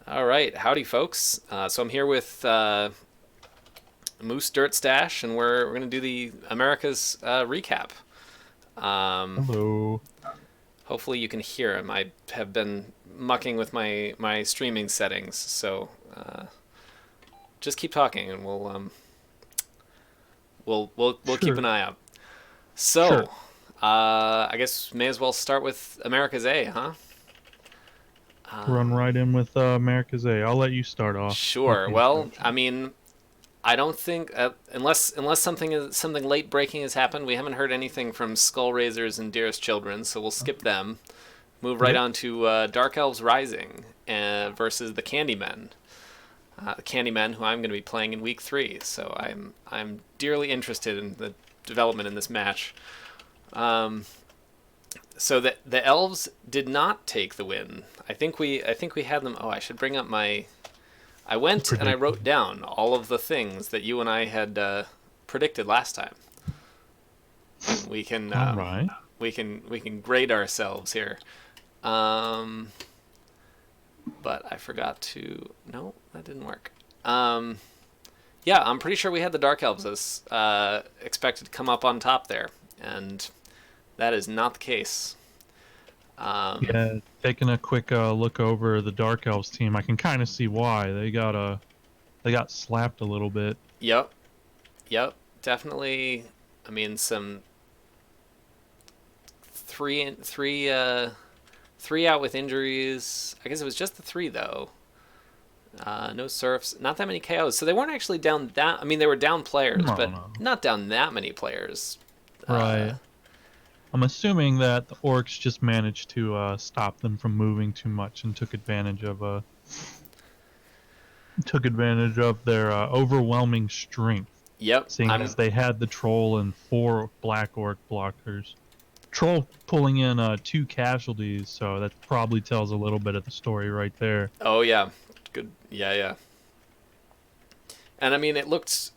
All right, howdy, folks. So I'm here with Moose Dirt Stash, and we're gonna do the America's recap. Um, Hello. Hopefully you can hear him. I have been mucking with my streaming settings, so just keep talking, and we'll keep an Sure. eye out. Sure. So, I guess may as well start with America's A, huh? Run Um, right in with America's A. I'll let you start off with sure. the Well, I introduction. mean, I don't think unless something late breaking has happened. We haven't heard anything from Skull Raisers and Dearest Children, so we'll skip them. Move right Yep. on to Dark Elves Rising versus the Candymen. The Candymen, who I'm going to be playing in week 3, so I'm dearly interested in the development in this match. Um, so the elves did not take the win. I think we had them. Oh, I should bring up my. I The went and I wrote prediction. down all of the things that you and I had predicted last time, and All right. we can grade ourselves here. Um, but I forgot to. No, that didn't work. Um, yeah, I'm pretty sure we had the Dark Elves as expected to come up on top there, and that is not the case. Um, Yeah, taking a quick look over the Dark Elves team, I can kind of see why they got slapped a little bit. yep, yep, definitely. I mean, some three out with injuries. I guess it was just the three though. No surfs, not that many KOs. So they weren't actually down that. I mean, they were down players, No, but no. not down that many players. Uh, Right. I'm assuming that the Orcs just managed to stop them from moving too much and took advantage of their overwhelming strength, yep, seeing I'm. as they had the troll and 4 black orc blockers. Troll pulling in 2 casualties, so that probably tells a little bit of the story right there. Oh yeah, good. Yeah, yeah. And I mean, it looks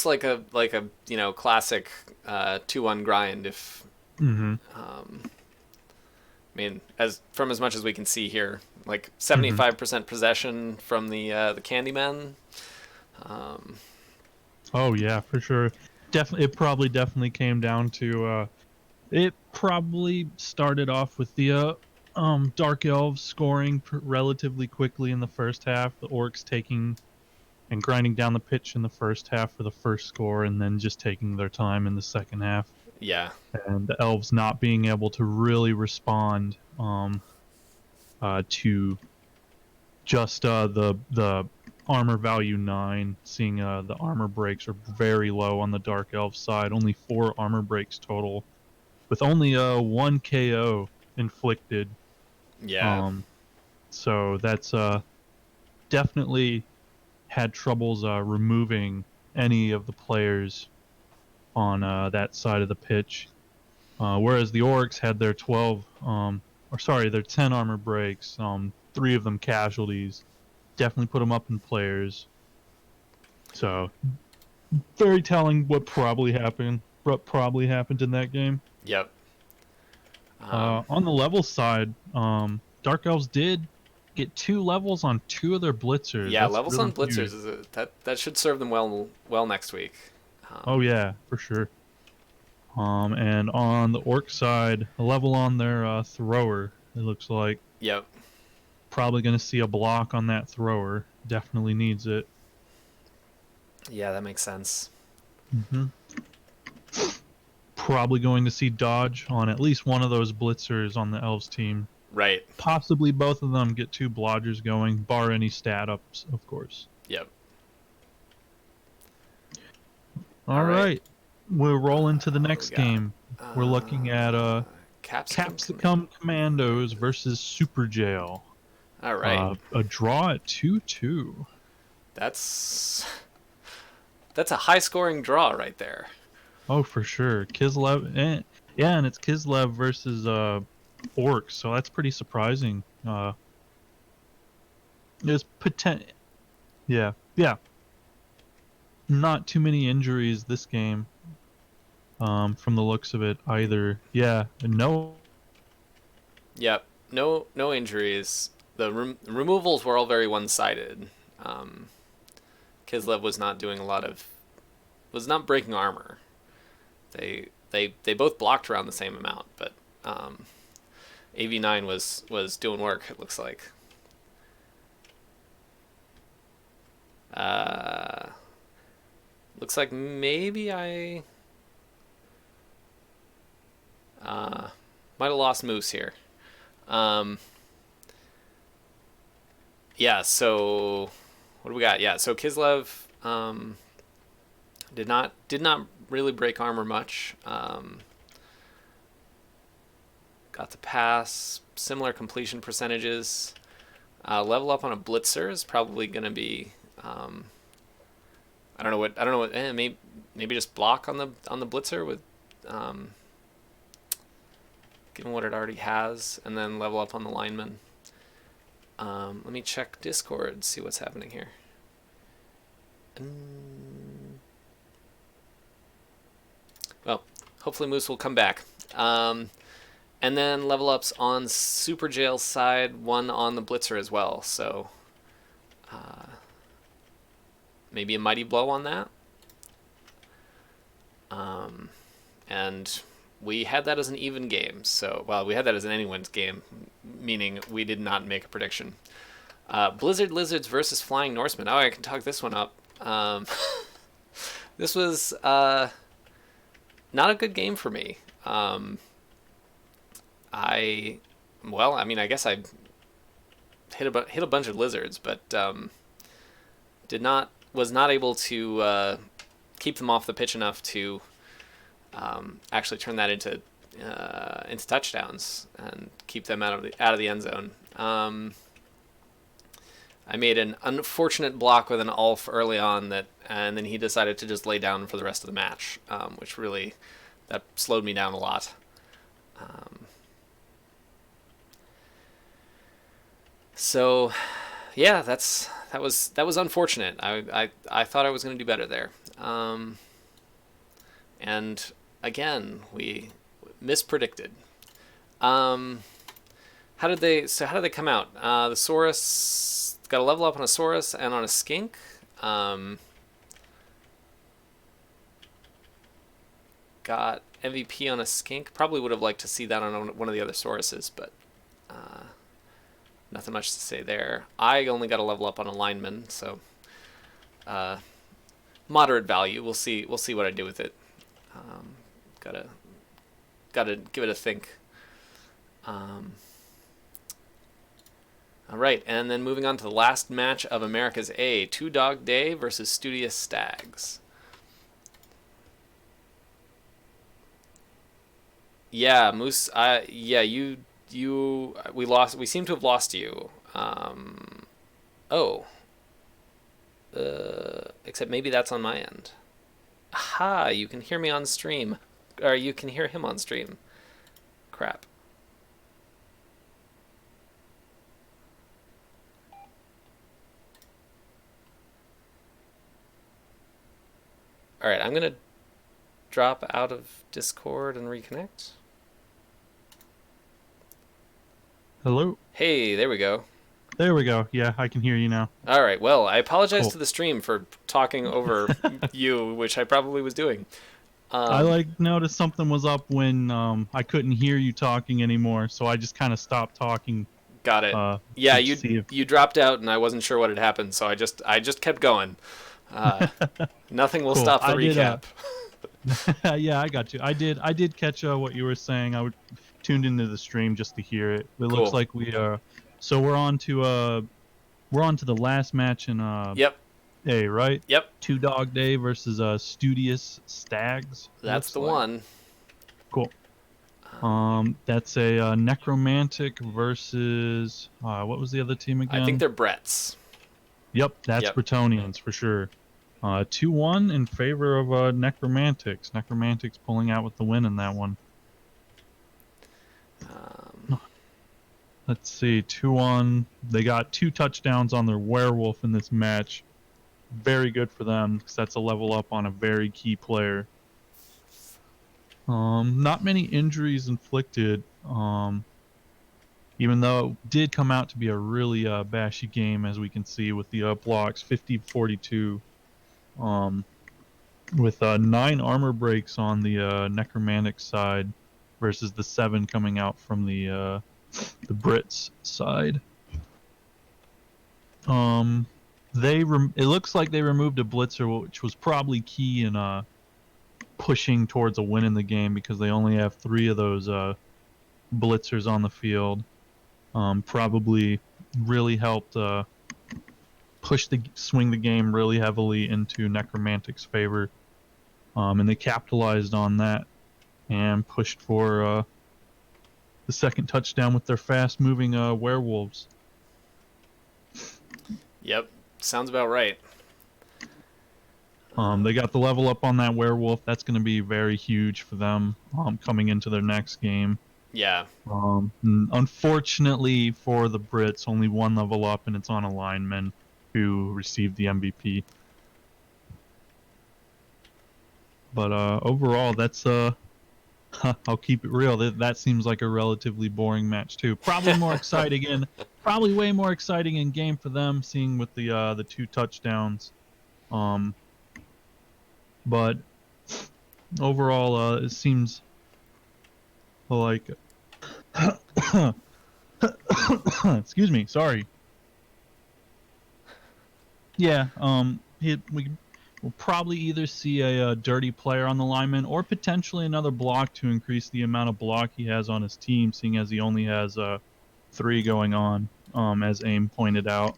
like a classic 2-1 grind. If Mm-hmm. I mean, as much as we can see here, like Mm-hmm. 75% possession from the Candyman. Um, Oh yeah, for sure. Definitely, it probably definitely came down to. It probably started off with the Dark Elves scoring relatively quickly in the first half. The Orcs taking and grinding down the pitch in the first half for the first score, and then just taking their time in the second half. yeah, And the elves not being able to really respond to just the armor value 9, seeing the armor breaks are very low on the dark elf side, only 4 armor breaks total, with only 1 KO inflicted. yeah, um so that's definitely had troubles removing any of the players on that side of the pitch. Whereas the orcs had their 12, or sorry, their 10 armor breaks, 3 of them casualties, definitely put them up in players. So very telling what probably happened in that game. yep. Um, On the level side, Dark Elves did get 2 levels on 2 of their blitzers. yeah, That's levels on really blitzers huge. is that should serve them well next week. Oh Um, yeah, for sure. And on the orc side, a level on their thrower. It looks like yep. probably going to see a block on that thrower. Definitely needs it. Yeah, that makes sense. Hmm. Probably going to see dodge on at least one of those blitzers on the elves team. Right. Possibly both of them get 2 blodgers going, bar any stat ups, of course. Yep. All All right. right, we'll roll into the What we next got? game. We're looking at Capsicum Capsicum Commandos versus Super Jail. All right. A draw at 2-2. That's that's a high scoring draw right there. Oh, for sure. Kislev, yeah, and it's Kislev versus Orcs, so that's pretty surprising. There's yeah, yeah, not too many injuries this game. From the looks of it, either. Yeah, no. Yep. No injuries. removals were all very one-sided. Kislev was not doing was not breaking armor. They both blocked around the same amount, but AV9 was doing work. It looks like. Looks like maybe I might have lost Moose here. Yeah, so what do we got? Yeah, so Kislev did not really break armor much. Got the pass, similar completion percentages. Level up on a blitzer is probably going to be I don't know what maybe just block on the blitzer with given what it already has, and then level up on the lineman. Let me check Discord, see what's happening here. Well, hopefully Moose will come back. And then level ups on Super Jail's side, one on the blitzer as well. So maybe a mighty blow on that. And we had that as an even game. So, well, we had that as an anyone's game, meaning we did not make a prediction. Blizzard Lizards versus Flying Norsemen. Oh, I can talk this one up. This was not a good game for me. I guess I hit a bunch of lizards, but was not able to keep them off the pitch enough to actually turn that into touchdowns and keep them out of the end zone. I made an unfortunate block with an Ulf early on and then he decided to just lay down for the rest of the match, which really that slowed me down a lot. So, yeah, that was unfortunate. I thought I was going to do better there. And again, we mispredicted. How did they come out? The Saurus got a level up on a Saurus and on a Skink. Got MVP on a Skink. Probably would have liked to see that on one of the other Sauruses, but nothing much to say there. I only got a level up on a lineman, so moderate value. We'll see what I do with it. Gotta give it a think. All right, and then moving on to the last match of America's A, Two Dog Day versus Studious Stags. Yeah, Moose. We lost. We seem to have lost you. Except maybe that's on my end. Aha! You can hear me on stream, or you can hear him on stream. Crap. All right, I'm gonna drop out of Discord and reconnect. Hello? Hey, there we go. There we go. Yeah, I can hear you now. All right, well, I apologize Cool. to the stream for talking over you, which I probably was doing. I noticed something was up when I couldn't hear you talking anymore, so I just kind of stopped talking. Got it. Yeah, you dropped out, and I wasn't sure what had happened, so I just kept going. Nothing will Cool. stop the recap. Yeah, I got you. I did catch what you were saying. I tuned into the stream just to hear it. It Cool. looks like we so we're on to the last match in Yep. A, right? Yep. Two Dog Day versus Studious Stags. That's the one. Cool. That's a Necromantic versus what was the other team again? I think they're Bretts. Yep, that's Bretonians for sure. 2-1 in favor of Necromantics. Necromantics pulling out with the win in that one. Let's see, 2-1. They got 2 touchdowns on their werewolf in this match. Very good for them, because that's a level up on a very key player. Not many injuries inflicted. even though it did come out to be a really bashy game, as we can see with the blocks 50-42, with 9 armor breaks on the necromantic side versus the 7 coming out from the Brits side. It looks like they removed a blitzer, which was probably key in pushing towards a win in the game, because they only have 3 of those blitzers on the field. Probably really helped swing the game really heavily into Necromantic's favor, and they capitalized on that and pushed for the second touchdown with their fast-moving werewolves. Yep, sounds about right. They got the level up on that werewolf. That's going to be very huge for them coming into their next game. Yeah. Unfortunately for the Brits, only 1 level up, and it's on a lineman who received the MVP. But overall, that's I'll keep it real. That seems like a relatively boring match too. Probably more exciting probably way more exciting in game for them, seeing with the 2 touchdowns. But overall, it seems like excuse me, sorry. Yeah, we'll probably either see a dirty player on the lineman, or potentially another block to increase the amount of block he has on his team, seeing as he only has 3 going on, as AIM pointed out.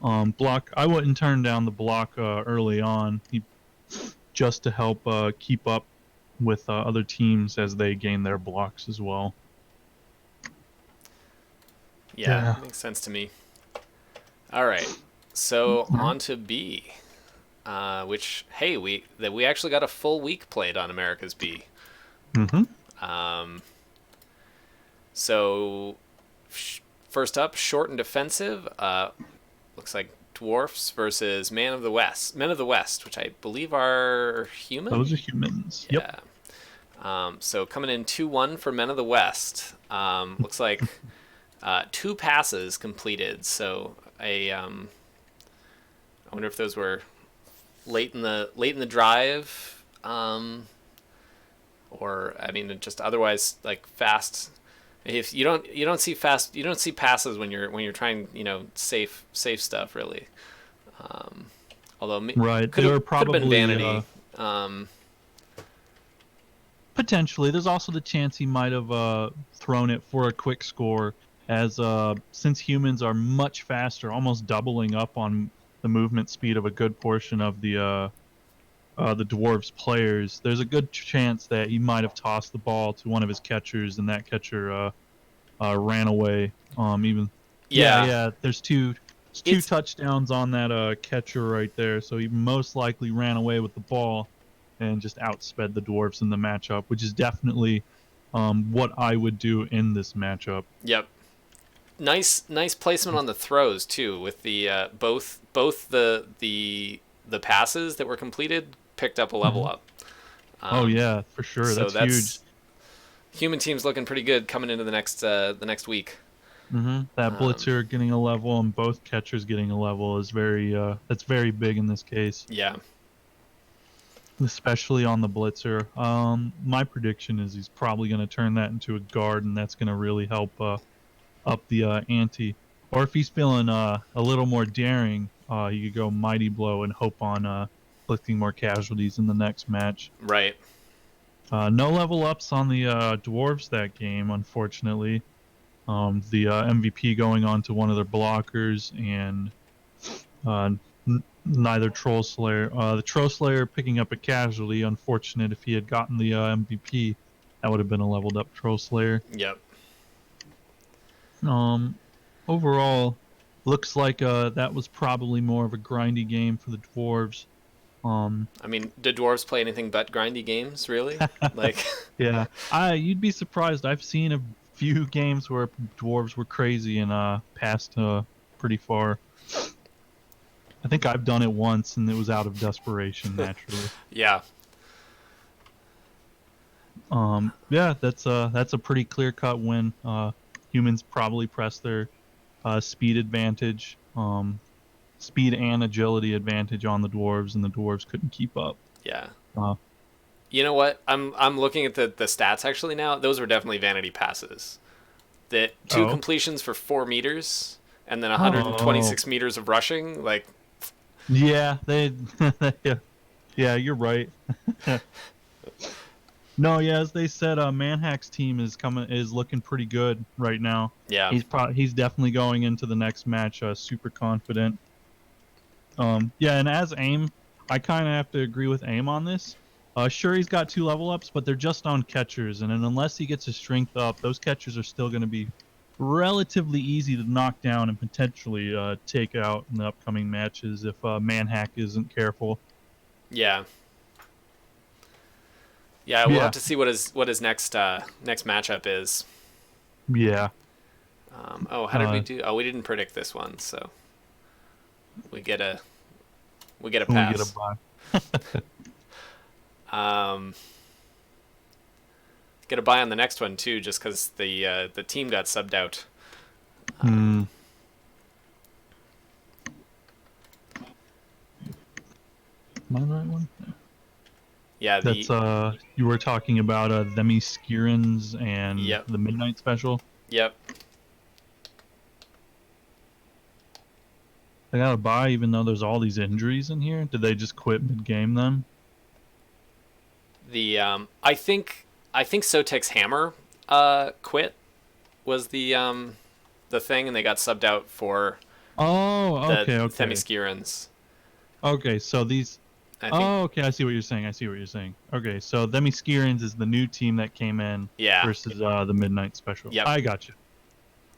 Block, I wouldn't turn down the block early on, just to help keep up with other teams as they gain their blocks as well. Yeah, makes sense to me. All right, so on to B, which, hey, we actually got a full week played on America's B. So first up, short and defensive. Looks like dwarfs versus Men of the West, which I believe are human. Those are humans. Yeah. Yep. So coming in 2-1 for Men of the West. Looks like 2 passes completed. So I wonder if those were late in the drive, or I mean just otherwise like fast. If you don't see passes when you're trying, safe stuff really. Although right, could have been vanity. Potentially, there's also the chance he might have thrown it for a quick score, as since humans are much faster, almost doubling up on the movement speed of a good portion of the dwarves players. There's a good chance that he might have tossed the ball to one of his catchers, and that catcher ran away. There's two touchdowns on that catcher right there, so he most likely ran away with the ball and just outsped the dwarves in the matchup, which is definitely what I would do in this matchup. Yep. Nice placement on the throws too, with the both the passes that were completed picked up a level up. Oh yeah, for sure. So that's huge. Human team's looking pretty good coming into the next week. That blitzer getting a level and both catchers getting a level is that's very big in this case. Yeah. Especially on the blitzer. My prediction is he's probably going to turn that into a guard, and that's going to really help up the ante. Or if he's feeling a little more daring, he could go mighty blow and hope on inflicting more casualties in the next match. Right. No level ups on the dwarves that game, unfortunately. The MVP going on to one of their blockers, and neither Troll Slayer. The Troll Slayer picking up a casualty. Unfortunate. If he had gotten the MVP, that would have been a leveled up Troll Slayer. Yep. Overall, looks like that was probably more of a grindy game for the dwarves. I mean, did dwarves play anything but grindy games, really? Like, yeah, you'd be surprised. I've seen a few games where dwarves were crazy and passed pretty far. I think I've done it once, and it was out of desperation, naturally. Yeah. Yeah, that's a pretty clear-cut win humans probably pressed their speed advantage, speed and agility advantage on the dwarves, and the dwarves couldn't keep up. Yeah. Uh, You know what? I'm looking at the stats actually now. Those were definitely vanity passes. The two oh, completions for 4 meters and then oh, 126 meters of rushing. Like, yeah, they, yeah, yeah, you're right. No, yeah, as they said, Manhack's team is looking pretty good right now. yeah, He's definitely going into the next match super confident. Yeah, and as AIM, I kind of have to agree with AIM on this. Sure, he's got 2 level ups, but they're just on catchers, and then unless he gets his strength up, those catchers are still going to be relatively easy to knock down and potentially take out in the upcoming matches if Manhack isn't careful. yeah, yeah. We'll have Yeah, to see what his next matchup is. yeah. Oh, how did we Uh, do? Oh, we didn't predict this one, so we get a we get a we get a pass. buy. Um, get a buy on the next one too, just because the team got subbed out. Hmm. Am I the right one? Yeah, That's you were talking about Themyscirans and yep, the Midnight Special. yep. They got to buy even though there's all these injuries in here. Did they just quit mid game then? The I think Sotek's hammer quit was the thing, and they got subbed out for Oh, the okay, okay. Themyscirans. Okay, so these I think Oh, okay, I see what you're saying. I see what you're saying. Okay, so Themyscirans is the new team that came in yeah, versus the Midnight Special. yep. I got you.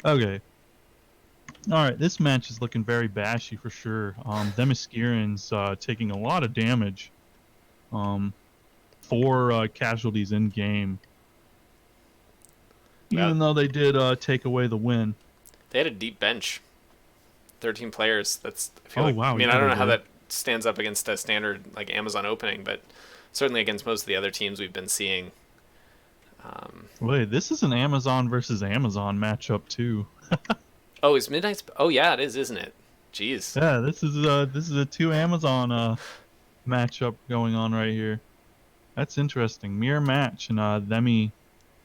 Okay. All right, this match is looking very bashy for sure. Themyscirans taking a lot of damage. Um, 4 casualties in game, Well, even though they did take away the win. they had a deep bench, 13 players. That's I feel Oh like. I wow, mean, yeah, I don't they know how did. that stands up against a standard like Amazon opening, but certainly against most of the other teams we've been seeing. Wait, this is an Amazon versus Amazon matchup too. Oh, is Midnight's? Oh yeah, it is, isn't it? Jeez. Yeah, this is a two Amazon matchup going on right here. That's interesting. Mirror match, and Themi,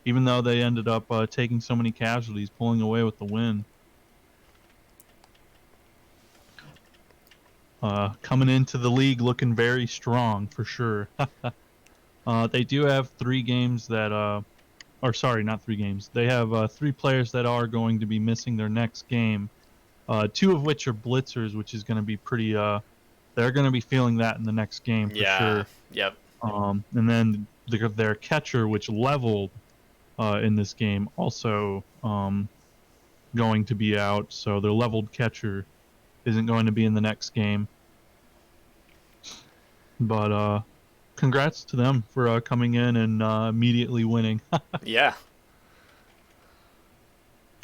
even though they ended up taking so many casualties, pulling away with the win. Coming into the league looking very strong for sure. They do have 3 games that or sorry, not 3 games. They have 3 players that are going to be missing their next game. 2 of which are blitzers, which is going to be pretty. They're going to be feeling that in the next game for Yeah. sure. Yep. And then their catcher, which leveled in this game, also going to be out. So their leveled catcher isn't going to be in the next game. But congrats to them for coming in and immediately winning. Yeah.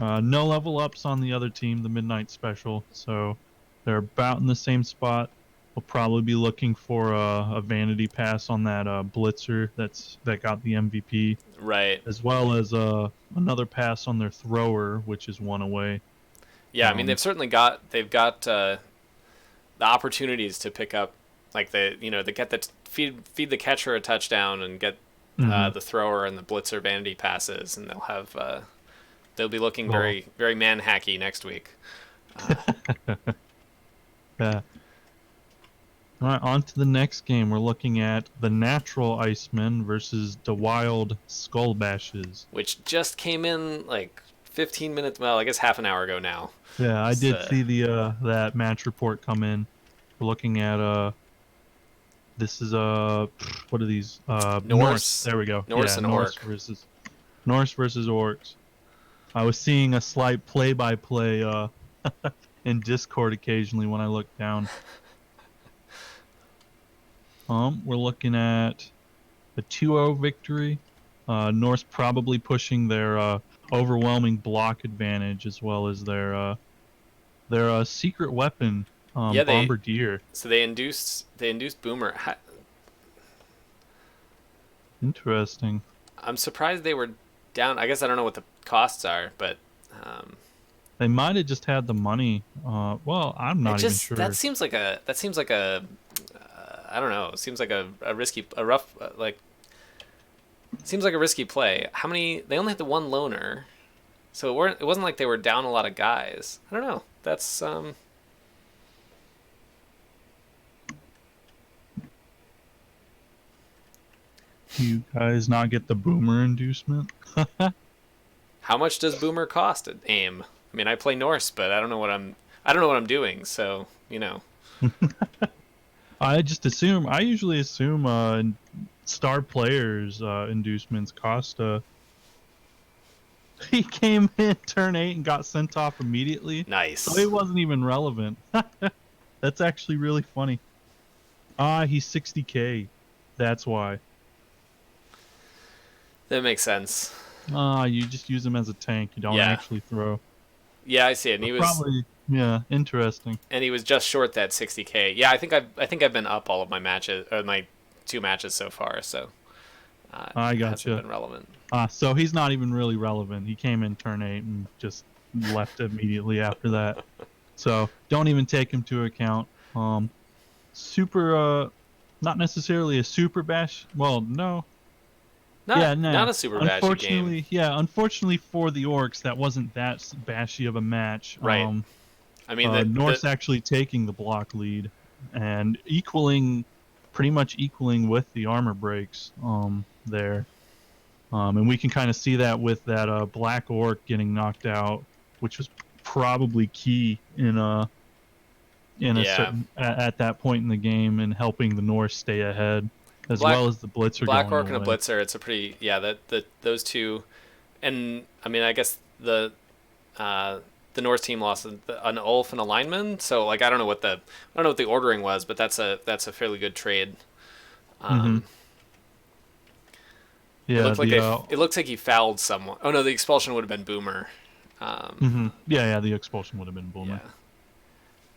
No level ups on the other team, the Midnight Special, so they're about in the same spot. We'll probably be looking for a vanity pass on that blitzer that got the MVP, Right. as well as another pass on their thrower, which is 1 away. Yeah. I mean, Um, they've got the opportunities to pick up, like they get the feed the catcher a touchdown and get mhm. the thrower and the blitzer vanity passes, and they'll be looking Well, very very man hacky next week. yeah. All right, on to the next game. We're looking at the Natural Icemen versus the Wild Skullbashes. Which just came in like 15 minutes. Well, I guess half an hour ago now. Yeah, I did So, see the that match report come in. We're looking at this is what are these Norse. Norse, There we go. Norse Yeah, and Orc. Norse versus Orcs. I was seeing a slight play-by-play in Discord occasionally when I look down. We're looking at a 2-0 victory. Norse probably pushing their overwhelming block advantage as well as their secret weapon, Yeah, Bombardier. they induced Boomer. Interesting. I'm surprised they were down. I guess I don't know what the costs are, but They might have just had the money. Well, I'm It not even just sure. that seems like a I don't know. It seems like a risky, a rough, like seems like a risky play. How many? They only had the one loner, so it wasn't like they were down a lot of guys. I don't know. That's Do you guys not get the boomer inducement? how much does Boomer cost at AIM? I mean, I play Norse, but I don't know what I'm doing. So you know, I usually assume star players inducements cost he came in turn 8 and got sent off immediately. So nice. he wasn't even relevant. That's actually really funny. He's 60k. That's why. That makes sense. You just use him as a tank. You don't Yeah, actually throw. yeah, I see it. And But probably, yeah, interesting. he was just short that 60K. Yeah, I think I've been up all of my matches or my 2 matches so far. So I it hasn't gotcha. been relevant. So he's not even really relevant. He came in turn 8 and just left immediately after that. So don't even take him to account. Super, not necessarily a super bash. Well, no. Yeah, Not nah. a super bashy game. Unfortunately for the Orcs, that wasn't that bashy of a match. Right. I mean the Norse actually taking the block lead and pretty much equaling with the armor breaks there. And we can kind of see that with that black orc getting knocked out, which was probably key in a yeah. certain at that point in the game and helping the Norse stay ahead, as Black well as the blitzer Black going Orc and a away. Blitzer, it's a pretty yeah, that those two and I mean I guess the Norse team lost an Ulf and a lineman, so like I don't know what the ordering was, but that's a fairly good trade. Hmm. Um, Yeah, it looks like he fouled someone. Oh no, the expulsion would have been Boomer. Um, yeah, the expulsion would have been Boomer. yeah,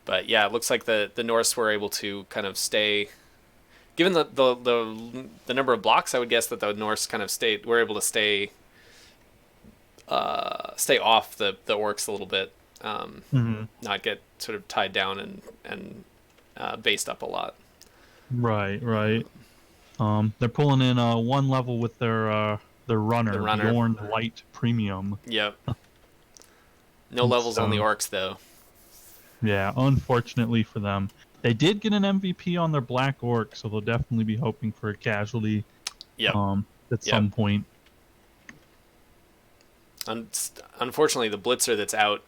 but yeah, it looks like the Norse were able to kind of stay. Given the number of blocks, I would guess that the Norse kind of were able to stay off the orcs a little bit, not get sort of tied down and based up a lot. Right, right. They're pulling in one level with their The runner, runner, Bjorn Light Premium. yep. No levels on the So orcs though. yeah, unfortunately for them, they did get an MVP on their Black Orc, so they'll definitely be hoping for a casualty Yep, at yep. some point. Unfortunately, the Blitzer that's out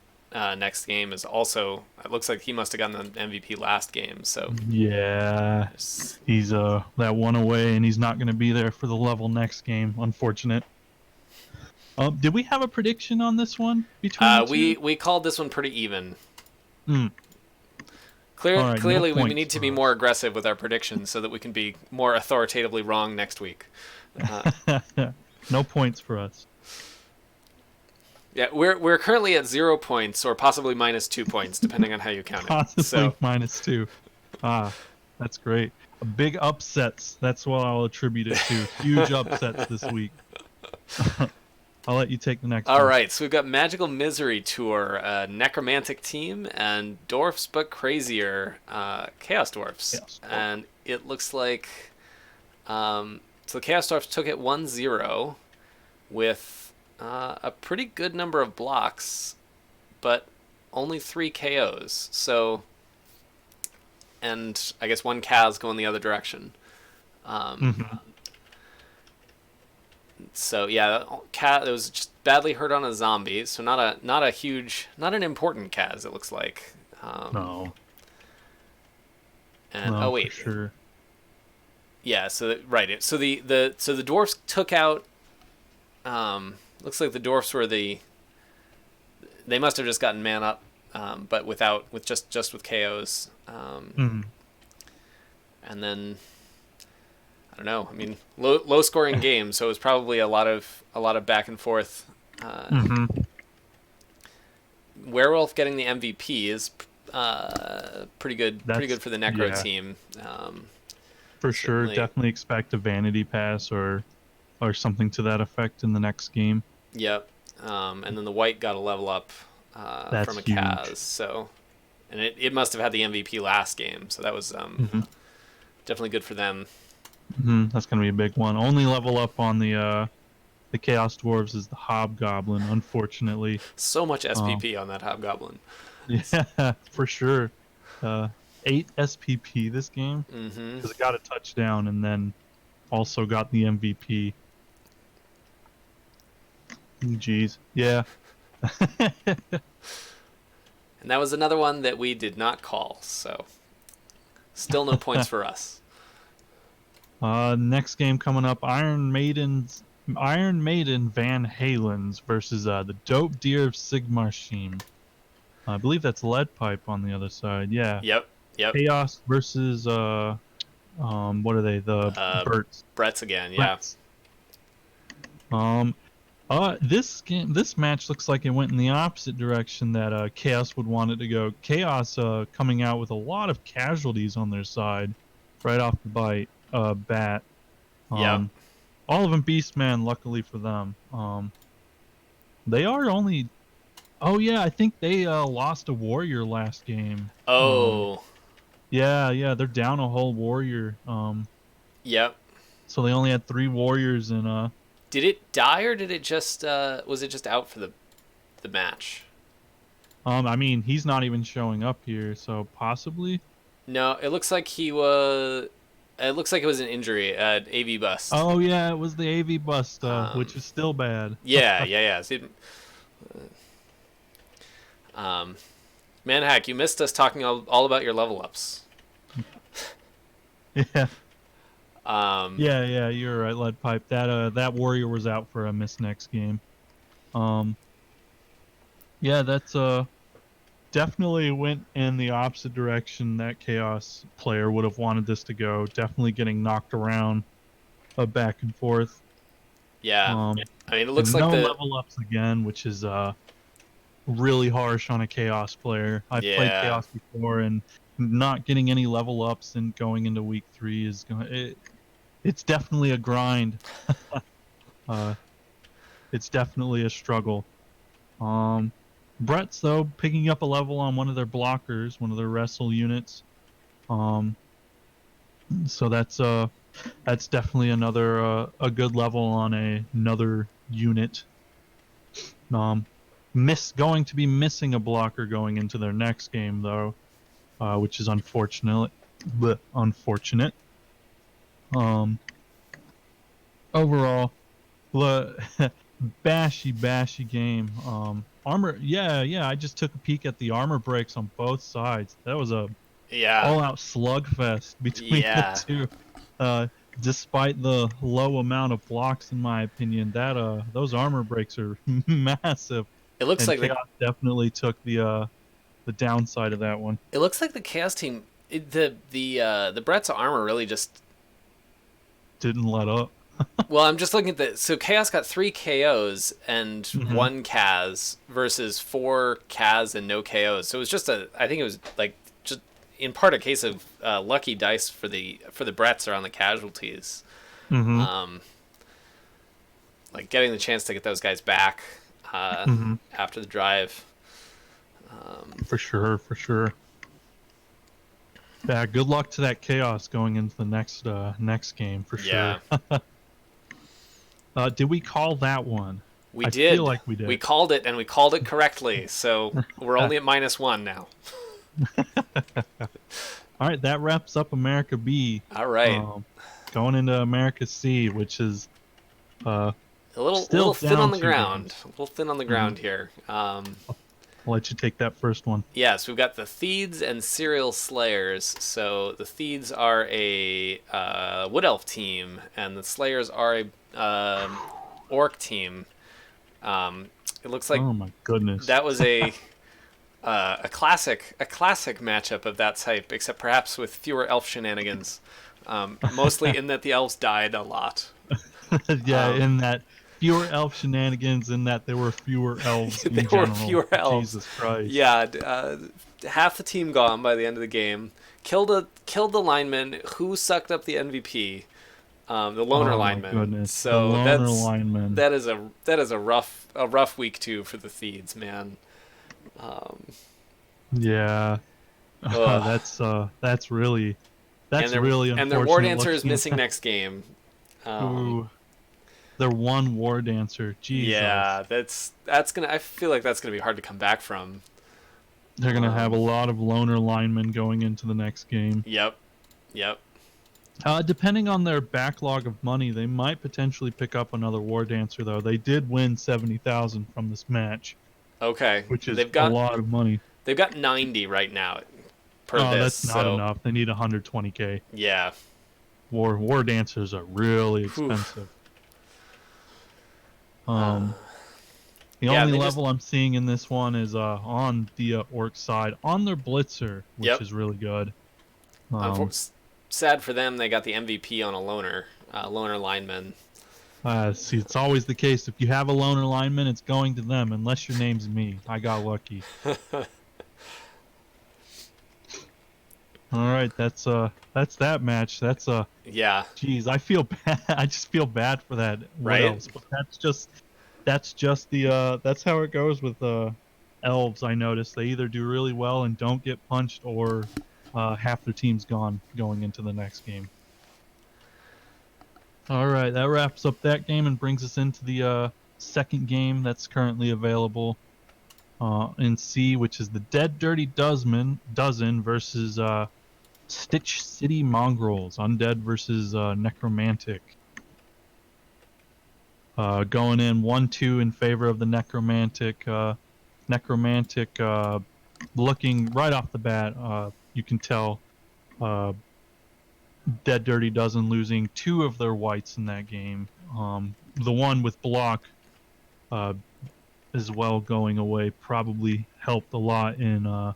next game is also. It looks like he must have gotten the MVP last game. So Yeah, he's that one away, and he's not going to be there for the level next game. Unfortunate. Did we have a prediction on this one between the two? we called this one pretty even. Mm. All right, no Clearly, we points need to for be us. more aggressive with our predictions so that we can be more authoritatively wrong next week. Uh, No points for us. yeah, we're currently at 0 points or possibly -2 points, depending on how you count it. Possibly So -2. That's great. Big upsets. That's what I'll attribute it to. Huge upsets this week. I'll let you take the next all one. right, so we've got Magical Misery Tour, Necromantic Team, and Dwarfs but Crazier, Chaos Dwarfs. Yes. And it looks like so the Chaos Dwarfs took it 1-0 with a pretty good number of blocks, but only 3 KOs. So, and I guess 1 Kaz going the other direction. So yeah, Kaz it was just badly hurt on a zombie. So not an important Kaz. It looks like. No. And No, oh wait, for sure. yeah. So right. So the dwarfs took out. Looks like the dwarfs were the. They must have just gotten man up, but with just with KOs. And then I don't know. I mean, low scoring game, so it was probably a lot of back and forth. Werewolf getting the MVP is pretty good. Pretty good for the Necro team. For sure, definitely expect a vanity pass or something to that effect in the next game. Yep. and then the white got a level up That's from a huge. Kaz. So, and it must have had the MVP last game, so that was Hmm. definitely good for them. That's gonna be a big one. Only level up on the Chaos Dwarves is the Hobgoblin, unfortunately. So much Um, SPP on that Hobgoblin. yeah, for sure. Uh, 8 SPP this game Mm-hmm. because it got a touchdown and then also got the MVP. Jeez, yeah. And that was another one that we did not call, so still no points for us. Next game coming up, Iron Maiden Van Halen's versus the Dope Deer of Sigmarsheim. I believe that's Lead Pipe on the other side. Yeah, Yep, yep. Chaos versus what are they? The Uh, Berts. Brett's again, yeah. Brets. Um, this match looks like it went in the opposite direction that Chaos would want it to go. Chaos coming out with a lot of casualties on their side right off the bat. Yep. Um, all of them Beastman, luckily for them. They are only. Oh yeah, I think they lost a warrior last game. Oh, Yeah, they're down a whole warrior. yep. So they only had 3 warriors and Did it die or did it just was it just out for the match? I mean he's not even showing up here, so possibly. No, it looks like he was. It looks like it was an injury, AV bust. Oh yeah, it was the AV bust, which Um, is still bad. yeah. See, um, Manhack, you missed us talking all about your level ups. Yeah, Um, yeah, you're right, Lead Pipe. That warrior was out for a miss next game. Um, yeah, that's definitely went in the opposite direction that Chaos player would have wanted this to go. Definitely getting knocked around, back and forth. yeah. Um, I mean, it looks and like no the level ups again, which is really harsh on a Chaos player. I've played yeah. Chaos before, and not getting any level ups and going into week 3 is it's definitely a grind. uh, it's definitely a struggle. Um, Brett's though picking up a level on one of their blockers, one of their wrestle units. Um, so that's definitely another a good level on another unit. Um, going to be missing a blocker going into their next game though, which is unfortunate. But unfortunate. Um, Overall, bashy game. Armor, yeah. I just took a peek at the armor breaks on both sides. That was a Yeah. all-out slugfest between the Yeah. two. Uh, Despite the low amount of blocks, in my opinion, that those armor breaks are massive, It looks and like Chaos definitely took the downside of that one. the Chaos team the Brett's armor really just Didn't let up. well, I'm just looking at the so Chaos got 3 KOs and Hmm. 1 Kaz versus 4 Kaz and no KOs. So it was just I think it was like just in part a case of lucky dice for the Bretts around the casualties. Hmm. Um, like getting the chance to get those guys back Hmm. after the drive. For sure, for sure. Yeah, good luck to that Chaos going into the next game for sure. Yeah, Did we call that one? we I feel did. like we We did. called it and we called it correctly. So we're only at -1 now. All right, that wraps up America B. All right. Um, Going into America C, which is uh, A little still thin on down the 2 ground. games. A little thin on the Hmm. ground here. I'll let you take that first one. Yes, we've got the Theeds and Serial Slayers. So the Theeds are a Wood Elf team, and the Slayers are a Orc team. It looks like Oh my goodness. that was a classic matchup of that type, except perhaps with fewer elf shenanigans. Mostly in that the elves died a lot. Yeah, Um, in that fewer elf shenanigans, in that there were fewer elves in there were general. fewer elves. Jesus Christ. Yeah, half the team gone by the end of the game. Killed the lineman who sucked up the MVP. the loner Oh my lineman. goodness, the So loner lineman. that is a rough week 2 for the Theeds, man. Um, Yeah, ugh. that's really And that's their really and their war unfortunate dancer is looking at missing that. next game. Um, Ooh, their one war dancer. Jesus, yeah, that's gonna. I feel like that's gonna be hard to come back from. they're gonna have a Um, lot of loner linemen going into the next game. yep, yep. Depending on their backlog of money, they might potentially pick up another war dancer. Though they did win 70,000 from this match, Okay, which is a lot of money. they've got 90 right now per Oh, this. that's not So enough. They need 120k. yeah, War dancers are really whew. expensive. Uh, Um, the yeah, only they just level I'm seeing in this one is on the orc side on their blitzer, which yep. is really good. Um, Sad for them, they got the MVP on a loner lineman. see, it's always the case. If you have a loner lineman, it's going to them, unless your name's me. I got lucky. All right, that's that match. Yeah, Geez, I feel bad. I just feel bad for that wood right. elves, but that's just the that's how it goes with elves. I noticed they either do really well and don't get punched, or half their team's gone going into the next game. All right, that wraps up that game and brings us into the second game that's currently available in C, which is the Dead Dirty Dozen versus Stitch City Mongrels, Undead versus Necromantic. Going in 1-2 in favor of the Necromantic. Necromantic looking right off the bat, you can tell Dead Dirty Dozen losing 2 of their whites in that game. The one with block uh, as well going away probably helped a lot in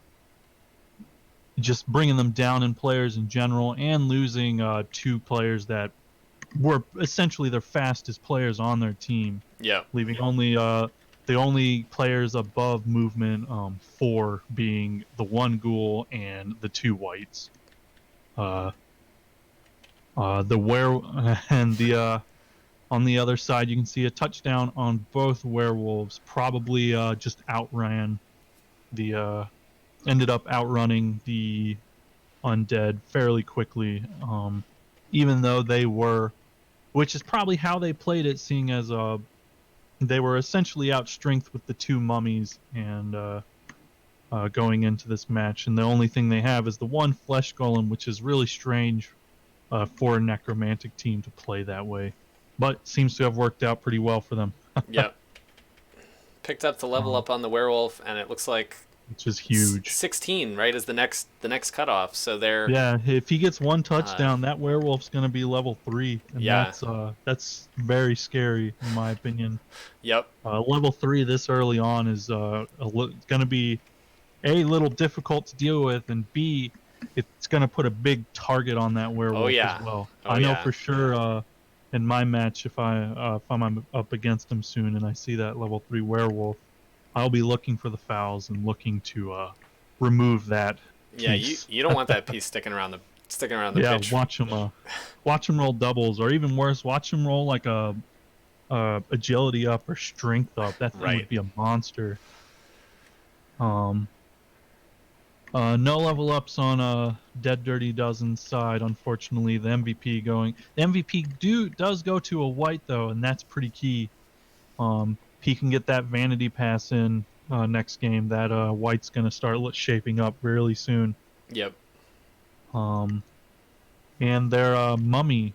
just bringing them down in players in general, and losing 2 players that were essentially their fastest players on their team, Yeah. leaving only the only players above movement 4 being the 1 ghoul and the 2 whites. The were and the on the other side, you can see a touchdown on both werewolves. Probably just outran the ended up outrunning the undead fairly quickly. Even though they were, which is probably how they played it, seeing as they were essentially outstrength with the 2 mummies and going into this match. And the only thing they have is the 1 flesh golem, which is really strange for a necromantic team to play that way, but seems to have worked out pretty well for them. Yep. Picked up the level um, up on the werewolf, and it looks like which is huge. 16, right, is the next cutoff. So they're Yeah, if he gets 1 uh, touchdown, that werewolf's gonna be level 3, and yeah. that's very scary in my opinion. Yep. Level 3 this early on is gonna be a little difficult to deal with, and B, it's gonna put a big target on that Oh werewolf as yeah. well. Oh I know yeah. for sure. In my match, if I'm up against him soon and I see that level 3 werewolf, I'll be looking for the fouls and looking to remove that Yeah, you piece. you don't want that piece sticking around the Yeah, pitch. watch him roll doubles, or even worse, watch him roll like a agility up or strength up. That thing Right. would be a monster. Um, no level ups on Dead Dirty Dozen's side, unfortunately. The MVP does go to a white though, and that's pretty key. He can get that vanity pass in next game. That white's gonna start shaping up really soon. Yep. Um, and their mummy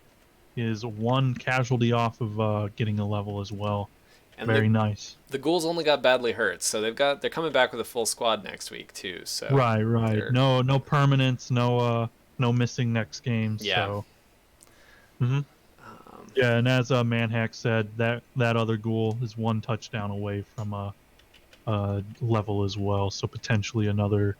is 1 casualty off of getting a level as well. And Very nice. the ghouls only got badly hurt, so they're coming back with a full squad next week too. So Right. they're No permanents, no missing next game. yeah. So. Mhm. Um, Yeah, and as Manhack said, that other ghoul is 1 touchdown away from a level as well. So potentially either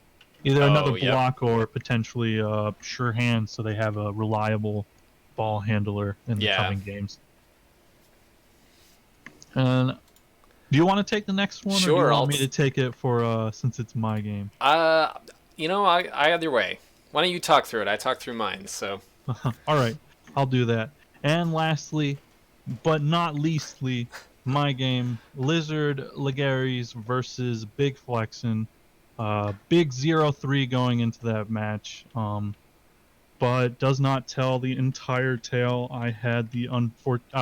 another oh yep. block or potentially sure hand, so they have a reliable ball handler in the Yeah. coming games. And do you want to take the next one, or do you Sure. want me to take it for since it's my game? Uh, I either way. Why don't you talk through it? I talk through mine. So All right, I'll do that. And lastly, but not leastly, my game, Lizard Legaries versus Big Flexin. Big 0-3 going into that match. But does not tell the entire tale. I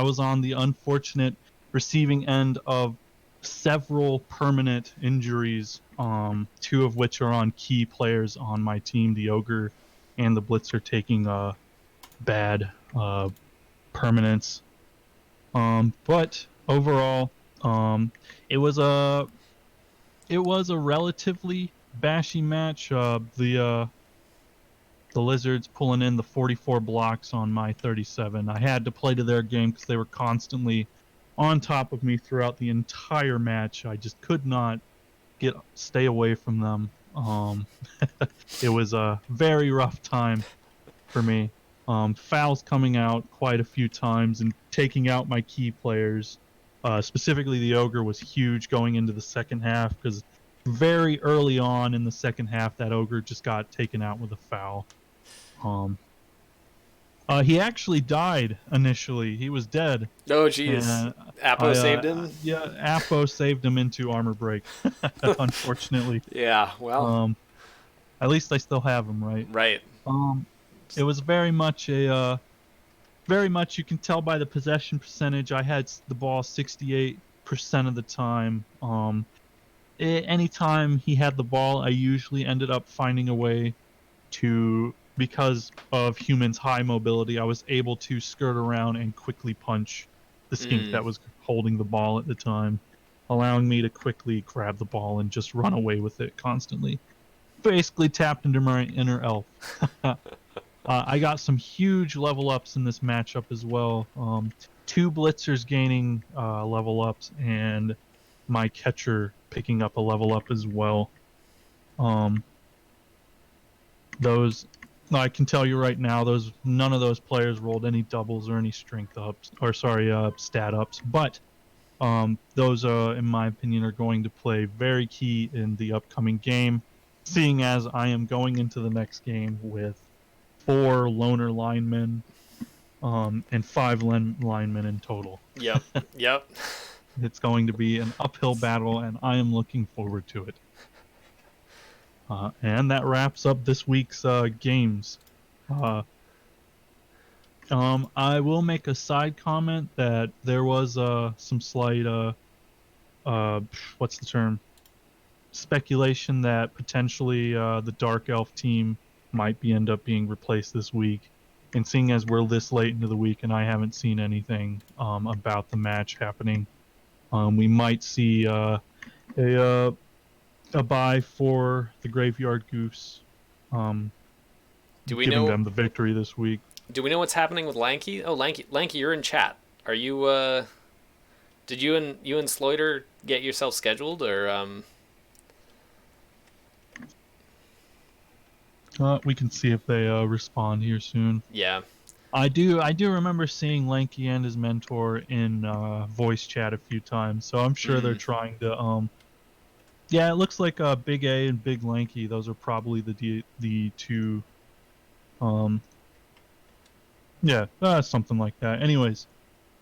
was on the unfortunate receiving end of several permanent injuries, two of which are on key players on my team, the Ogre and the Blitzer, taking bad permanents. But overall, um, it was a it was a relatively bashy match. The Lizards pulling in the 44 blocks on my 37. I had to play to their game because they were constantly on top of me throughout the entire match. I just could not stay away from them. It was a very rough time for me. Fouls coming out quite a few times and taking out my key players. Specifically, the Ogre was huge going into the second half because very early on in the second half, that Ogre just got taken out with a foul. Um, he actually died initially. He was dead, Oh, geez. and Apo saved him? yeah, Apo saved him into armor break. Unfortunately, Yeah, well, um, at least I still have him, right? right. Um, it was very much very much, you can tell by the possession percentage. I had the ball 68% of the time. Anytime he had the ball, I usually ended up finding a way to, because of humans' high mobility, I was able to skirt around and quickly punch the skink Mm. that was holding the ball at the time, allowing me to quickly grab the ball and just run away with it constantly. Basically tapped into my inner elf. I got some huge level ups in this matchup as well. Two blitzers gaining level ups, and my catcher picking up a level up as well. Um, those I can tell you right now, those none of those players rolled any doubles or any strength ups, or sorry, stat ups. But those, in my opinion, are going to play very key in the upcoming game, seeing as I am going into the next game with four loner linemen, and five linemen in total. Yep. Yep. It's going to be an uphill battle, and I am looking forward to it. And that wraps up this week's games. Uh, I will make a side comment that there was some slight uh, what's the term? Speculation that potentially the Dark Elf team might end up being replaced this week. And seeing as we're this late into the week and I haven't seen anything about the match happening, we might see a bye for the Graveyard Goose, um, Do we giving know them the victory this week. do we know what's happening with Lanky? Oh, Lanky, you're in chat. Are you did you and Sloiter get yourself scheduled, or We can see if they respond here soon. yeah. I do remember seeing Lanky and his mentor in voice chat a few times, so I'm sure they're Mm. trying to. Yeah, it looks like Big A and Big Lanky. Those are probably the two. Um, yeah, something like that. Anyways,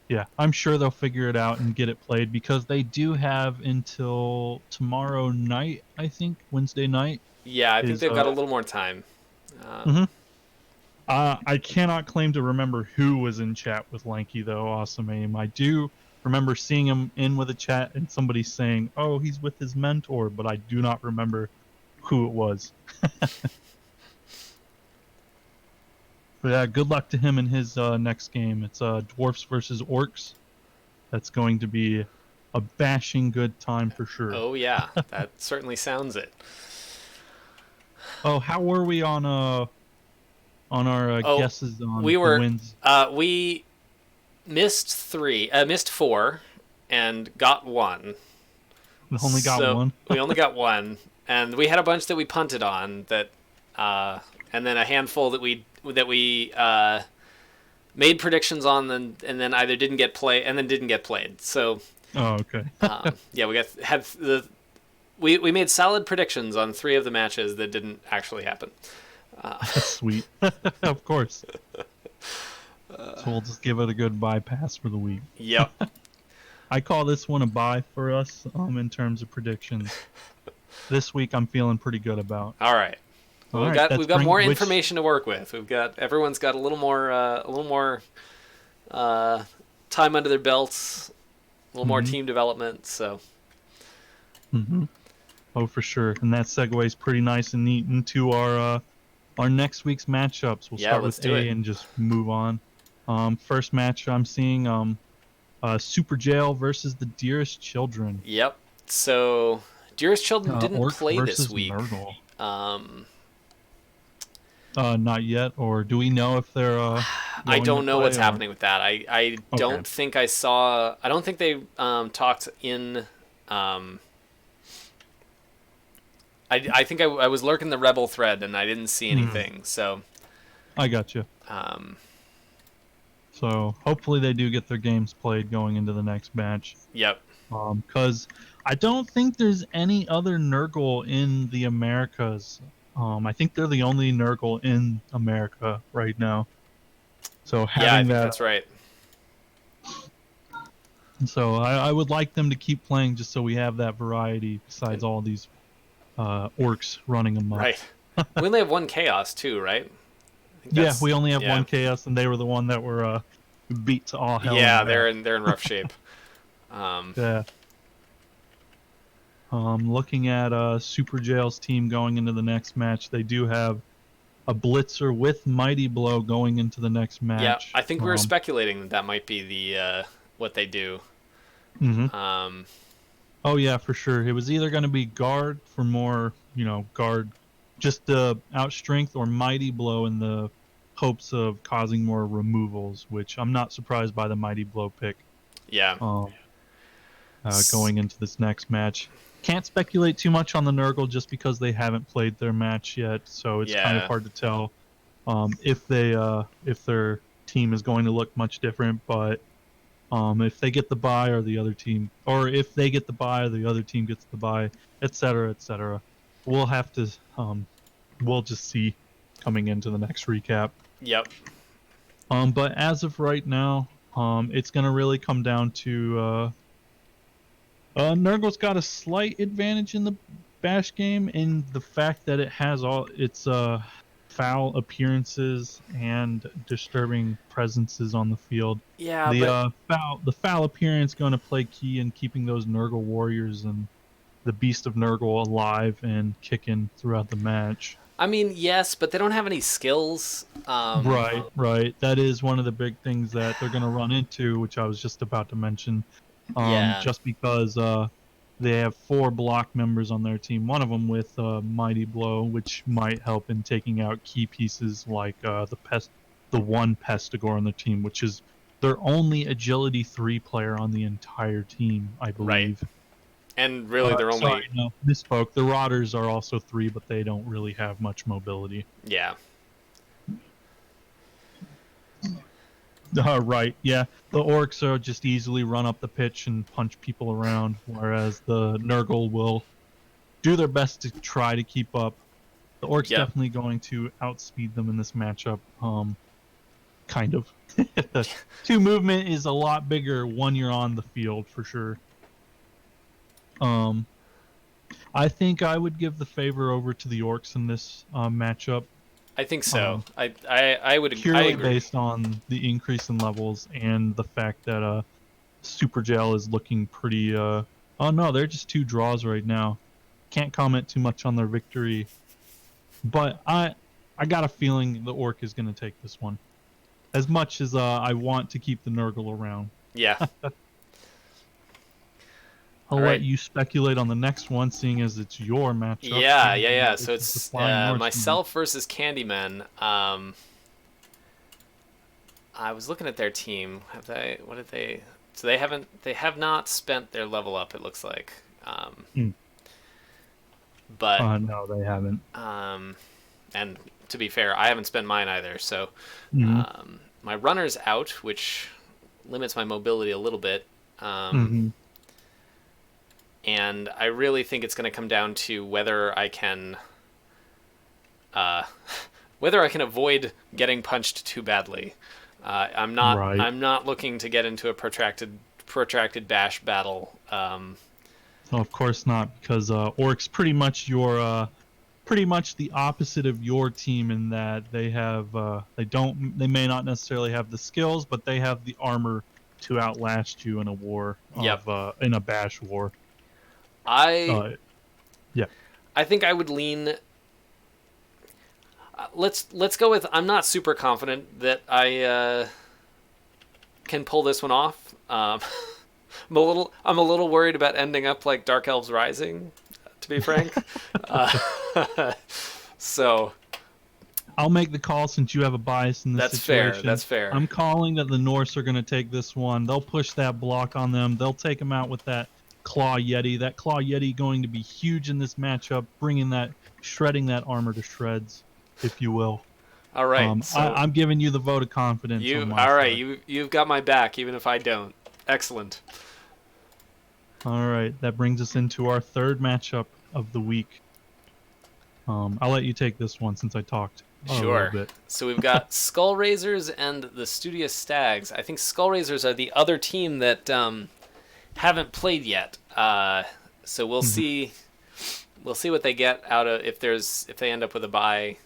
yeah, I'm sure they'll figure it out and get it played because they do have until tomorrow night. I think Wednesday night Yeah, I think is they've got a little more time. Mhm. I cannot claim to remember who was in chat with Lanky though. Awesome aim. I do remember seeing him in with a chat and somebody saying, "Oh, he's with his mentor," but I do not remember who it was. But yeah, good luck to him in his next game. It's Dwarfs versus Orcs. That's going to be a bashing good time for sure. Oh yeah, that certainly sounds it. Oh, how were we on our Oh, guesses on we the were wins? we missed four, and got one. We only got So one. we only got one, and we had a bunch that we punted on that, and then a handful that we made predictions on, and then either didn't get played and then didn't get played. So Oh, okay. yeah, we made solid predictions on three of the matches that didn't actually happen. Sweet. Of course. So we'll just give it a good bypass for the week. Yep. I call this one a bye for us in terms of predictions. This week I'm feeling pretty good about. All right. Well, All right, that's we've got more which. information to work with. Everyone's got a little more uh, time under their belts, a little more Hmm. team development. So Hmm. Oh, for sure. And that segues pretty nice and neat into our next week's matchups. We'll yeah, start let's with do A it. and just move on. First match I'm seeing Super Jail versus the Dearest Children. Yep. So Dearest Children didn't Orcs play this versus week. Nurgle. Um, Not yet, or do we know if they're I going to don't know what's play or? happening with that. I Okay. don't think I saw. I don't think they talked in. Um, I think I was lurking the Rebel thread and I didn't see Hmm. anything. So I got you. um, So hopefully they do get their games played going into the next match. yep. Because I don't think there's any other Nurgle in the Americas. I think they're the only Nurgle in America right now. So Yeah, I having think that, that's right. so I would like them to keep playing just so we have that variety besides And all these orcs running amok. right. We only have one chaos too, right? I think Yeah, that's we only have yeah. one chaos, and they were the one that were beat to all hell and Yeah, back. they're in rough shape. Um, Yeah. Looking at Super Jail's team going into the next match, they do have a Blitzer with Mighty Blow going into the next yeah, match. I think we were speculating that that might be the what they do. Mhm. Um, Oh yeah, for sure. It was either going to be guard for more, guard, just the outstrength, or Mighty Blow in the hopes of causing more removals, which I'm not surprised by the Mighty Blow pick. yeah. Um, going into this next match. Can't speculate too much on the Nurgle just because they haven't played their match yet, so it's kind of Yeah. hard to tell if their team is going to look much different. But if they get the bye or the other team, or if they get the bye or the other team gets the bye, etc., etc., we'll have to we'll just see coming into the next recap. Yep. But as of right now, it's gonna really come down to Nurgle's got a slight advantage in the Bash game in the fact that it has all its foul appearances and disturbing presences on the field. Yeah, The but foul appearance going to play key in keeping those Nurgle warriors and the Beast of Nurgle alive and kicking throughout the match. I mean, yes, but they don't have any skills. Right, right. That is one of the big things that they're going to run into, which I was just about to mention. Yeah. Just because they have four block members on their team, one of them with Mighty Blow, which might help in taking out key pieces like the one Pestigore on the team, which is their only Agility 3 player on the entire team, I Right. believe. And really, they're only Sorry, no, misspoke. The Rotters are also 3, but they don't really have much mobility. yeah. Right, yeah. The Orcs are just easily run up the pitch and punch people around, whereas the Nurgle will do their best to try to keep up. The Orcs Yep. definitely going to outspeed them in this matchup. Kind of. The two movement is a lot bigger when you're on the field for sure. Um, I think I would give the favor over to the Orcs in this matchup. I think so. Um, I Purely agree. based on the increase in levels and the fact that Super Gel is looking pretty. Oh no, they're just two draws right now. Can't comment too much on their victory, but I got a feeling the Orc is going to take this one. As much as I want to keep the Nurgle around, Yeah. I'll All let right. you speculate on the next one, seeing as it's your matchup. Yeah, yeah, Candyman yeah. So versus the it's Flying Norseman. myself versus Candyman. I was looking at their team. Have they? What did they? So they haven't. They have not spent their level up. It looks like. Hmm. But No, they haven't. and to be fair, I haven't spent mine either. So Hmm. my runner's out, which limits my mobility a little bit. Hmm. And I really think it's going to come down to whether I can, uh, whether I can avoid getting punched too badly. Right. I'm not looking to get into a protracted bash battle. No, of course not, because Orc's pretty much the opposite of your team in that they may not necessarily have the skills, but they have the armor to outlast you in a war Yep. of in a bash war. I Yeah. I think I would lean. Let's go with. I'm not super confident that I can pull this one off. I'm a little worried about ending up like Dark Elves Rising, to be frank. So I'll make the call since you have a bias in this that's fair. situation. That's fair. I'm calling that the Norse are going to take this one. They'll push that block on them. They'll take them out with that Claw Yeti. That Claw Yeti going to be huge in this matchup, shredding that armor to shreds, if you will. All right. So I'm giving you the vote of confidence on my all right. side. You've got my back, even if I don't. Excellent. All right, that brings us into our third matchup of the week. I'll let you take this one since I talked a little Sure. bit. So we've got Skull Raisers and the Studious Stags. I think Skull Raisers are the other team that haven't played yet. So we'll see. We'll see what they get out of if they end up with a bye.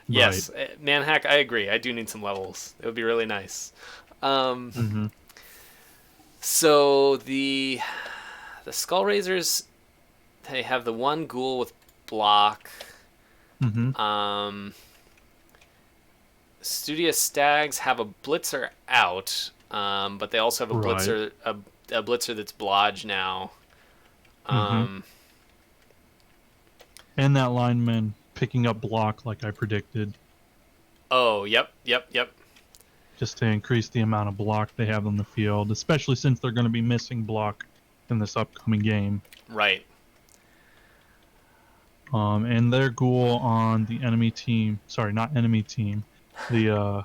Yes, Manhack. I agree. I do need some levels. It would be really nice. So the Skull Raisers, they have the one ghoul with block. Studious Stags have a blitzer out, but they also have a blitzer a blitzer that's blodge now. And that lineman picking up block like I predicted. Oh, yep. Just to increase the amount of block they have on the field, especially since they're going to be missing block in this upcoming game. Right. And their ghoul on the enemy team, sorry, not enemy team, the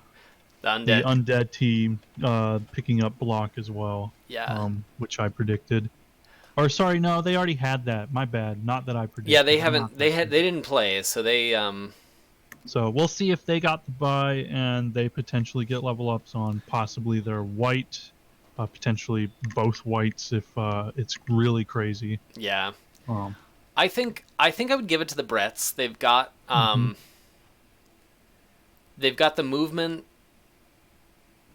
undead team picking up block as well. Yeah. Which I predicted. Or sorry, no, they already had that. My bad. Not that I predicted. Yeah, they haven't. They didn't play, so they. So we'll see if they got the bye and they potentially get level ups on possibly their white, potentially both whites if it's really crazy. Yeah. I think I would give it to the Bretts. They've got they've got the movement.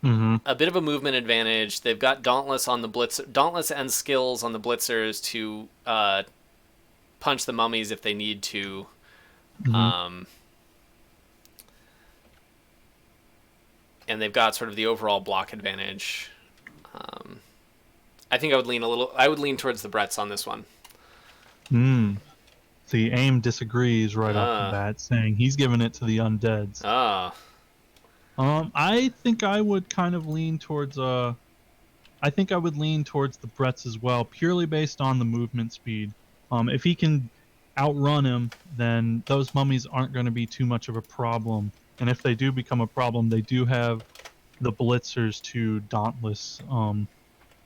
A bit of a movement advantage. They've got Dauntless on the Dauntless and skills on the blitzers to punch the mummies if they need to. And they've got sort of the overall block advantage. I think I would lean towards the Bretts on this one. The AIM disagrees right off the bat, saying he's giving it to the undeads. I think I would kind of lean towards the Bretts as well, purely based on the movement speed. If he can outrun him, then those mummies aren't going to be too much of a problem. And if they do become a problem, they do have the blitzers to Dauntless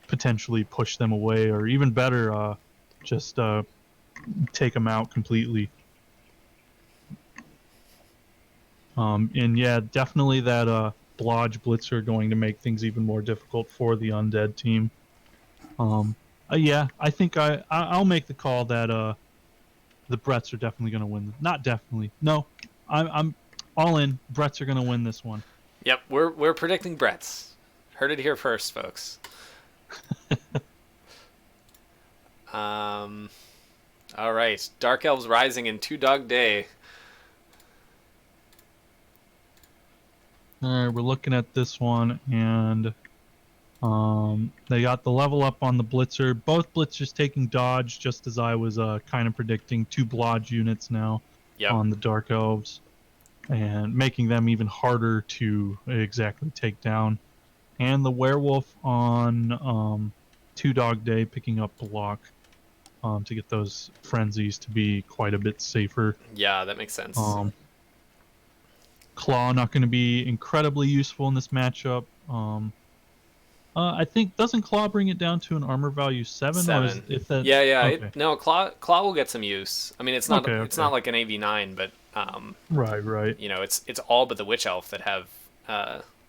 potentially push them away, or even better, just take them out completely. And yeah, definitely that Blodge Blitzer going to make things even more difficult for the undead team. Yeah, I think I'll make the call that the Bretts are definitely going to win. Not definitely. No, I'm all in. Bretts are going to win this one. Yep, we're predicting Bretts. Heard it here first, folks. All right, Dark Elves Rising in Two Dog Day. All right, we're looking at this one, and they got the level up on the Blitzer. Both Blitzers taking dodge, just as I was kind of predicting. 2 Blodge units now on the Dark Elves, and making them even harder to exactly take down. And the Werewolf on Two Dog Day picking up block to get those frenzies to be quite a bit safer. Yeah, that makes sense. Claw not going to be incredibly useful in this matchup. I think doesn't Claw bring it down to an armor value 7, or is 7. if that Yeah, yeah. okay? No, Claw will get some use. I mean, Okay, it's not okay. like an AV9, but Right, right. it's all but the Witch Elf that have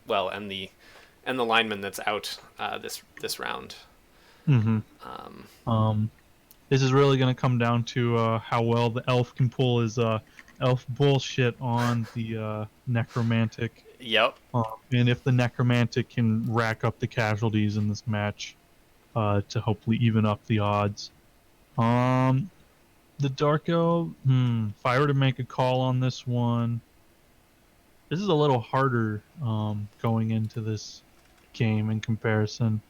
well, and the lineman that's out this round. Mm-hmm. Um, Um, this is really going to come down to how well the elf can pull his elf bullshit on the necromantic, yep. and if the necromantic can rack up the casualties in this match to hopefully even up the odds. Um, the dark elf. If I were to make a call on this one, this is a little harder going into this game in comparison.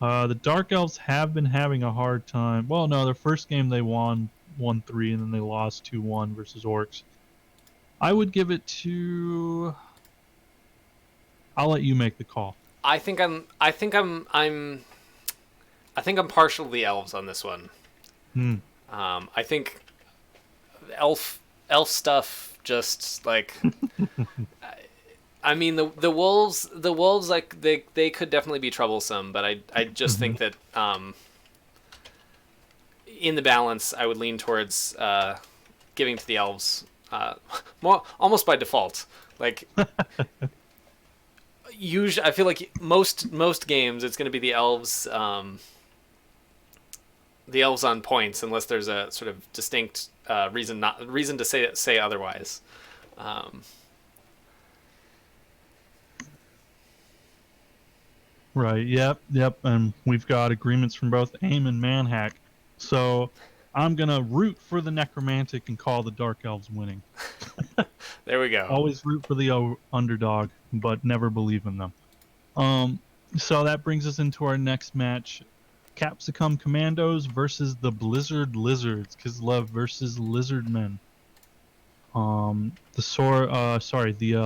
The Dark Elves have been having a hard time. Well, no, their first game they won 1-3, and then they lost 2-1 versus Orcs. I would give it to. I'll let you make the call. I think I'm partial to the elves on this one. Hmm. I think elf stuff just like I mean the wolves like they could definitely be troublesome, but I just Mm-hmm. think that in the balance I would lean towards giving to the elves more almost by default. Like usually I feel like most games it's going to be the elves on points unless there's a sort of distinct reason to say otherwise. Um, Right. Yep. Yep. And we've got agreements from both AIM and Manhack. So I'm gonna root for the Necromantic and call the Dark Elves winning. there we go. Always root for the underdog, but never believe in them. Um, so that brings us into our next match: Capsicum Commandos versus the Blizzard Lizards. Kislev versus Lizardmen. The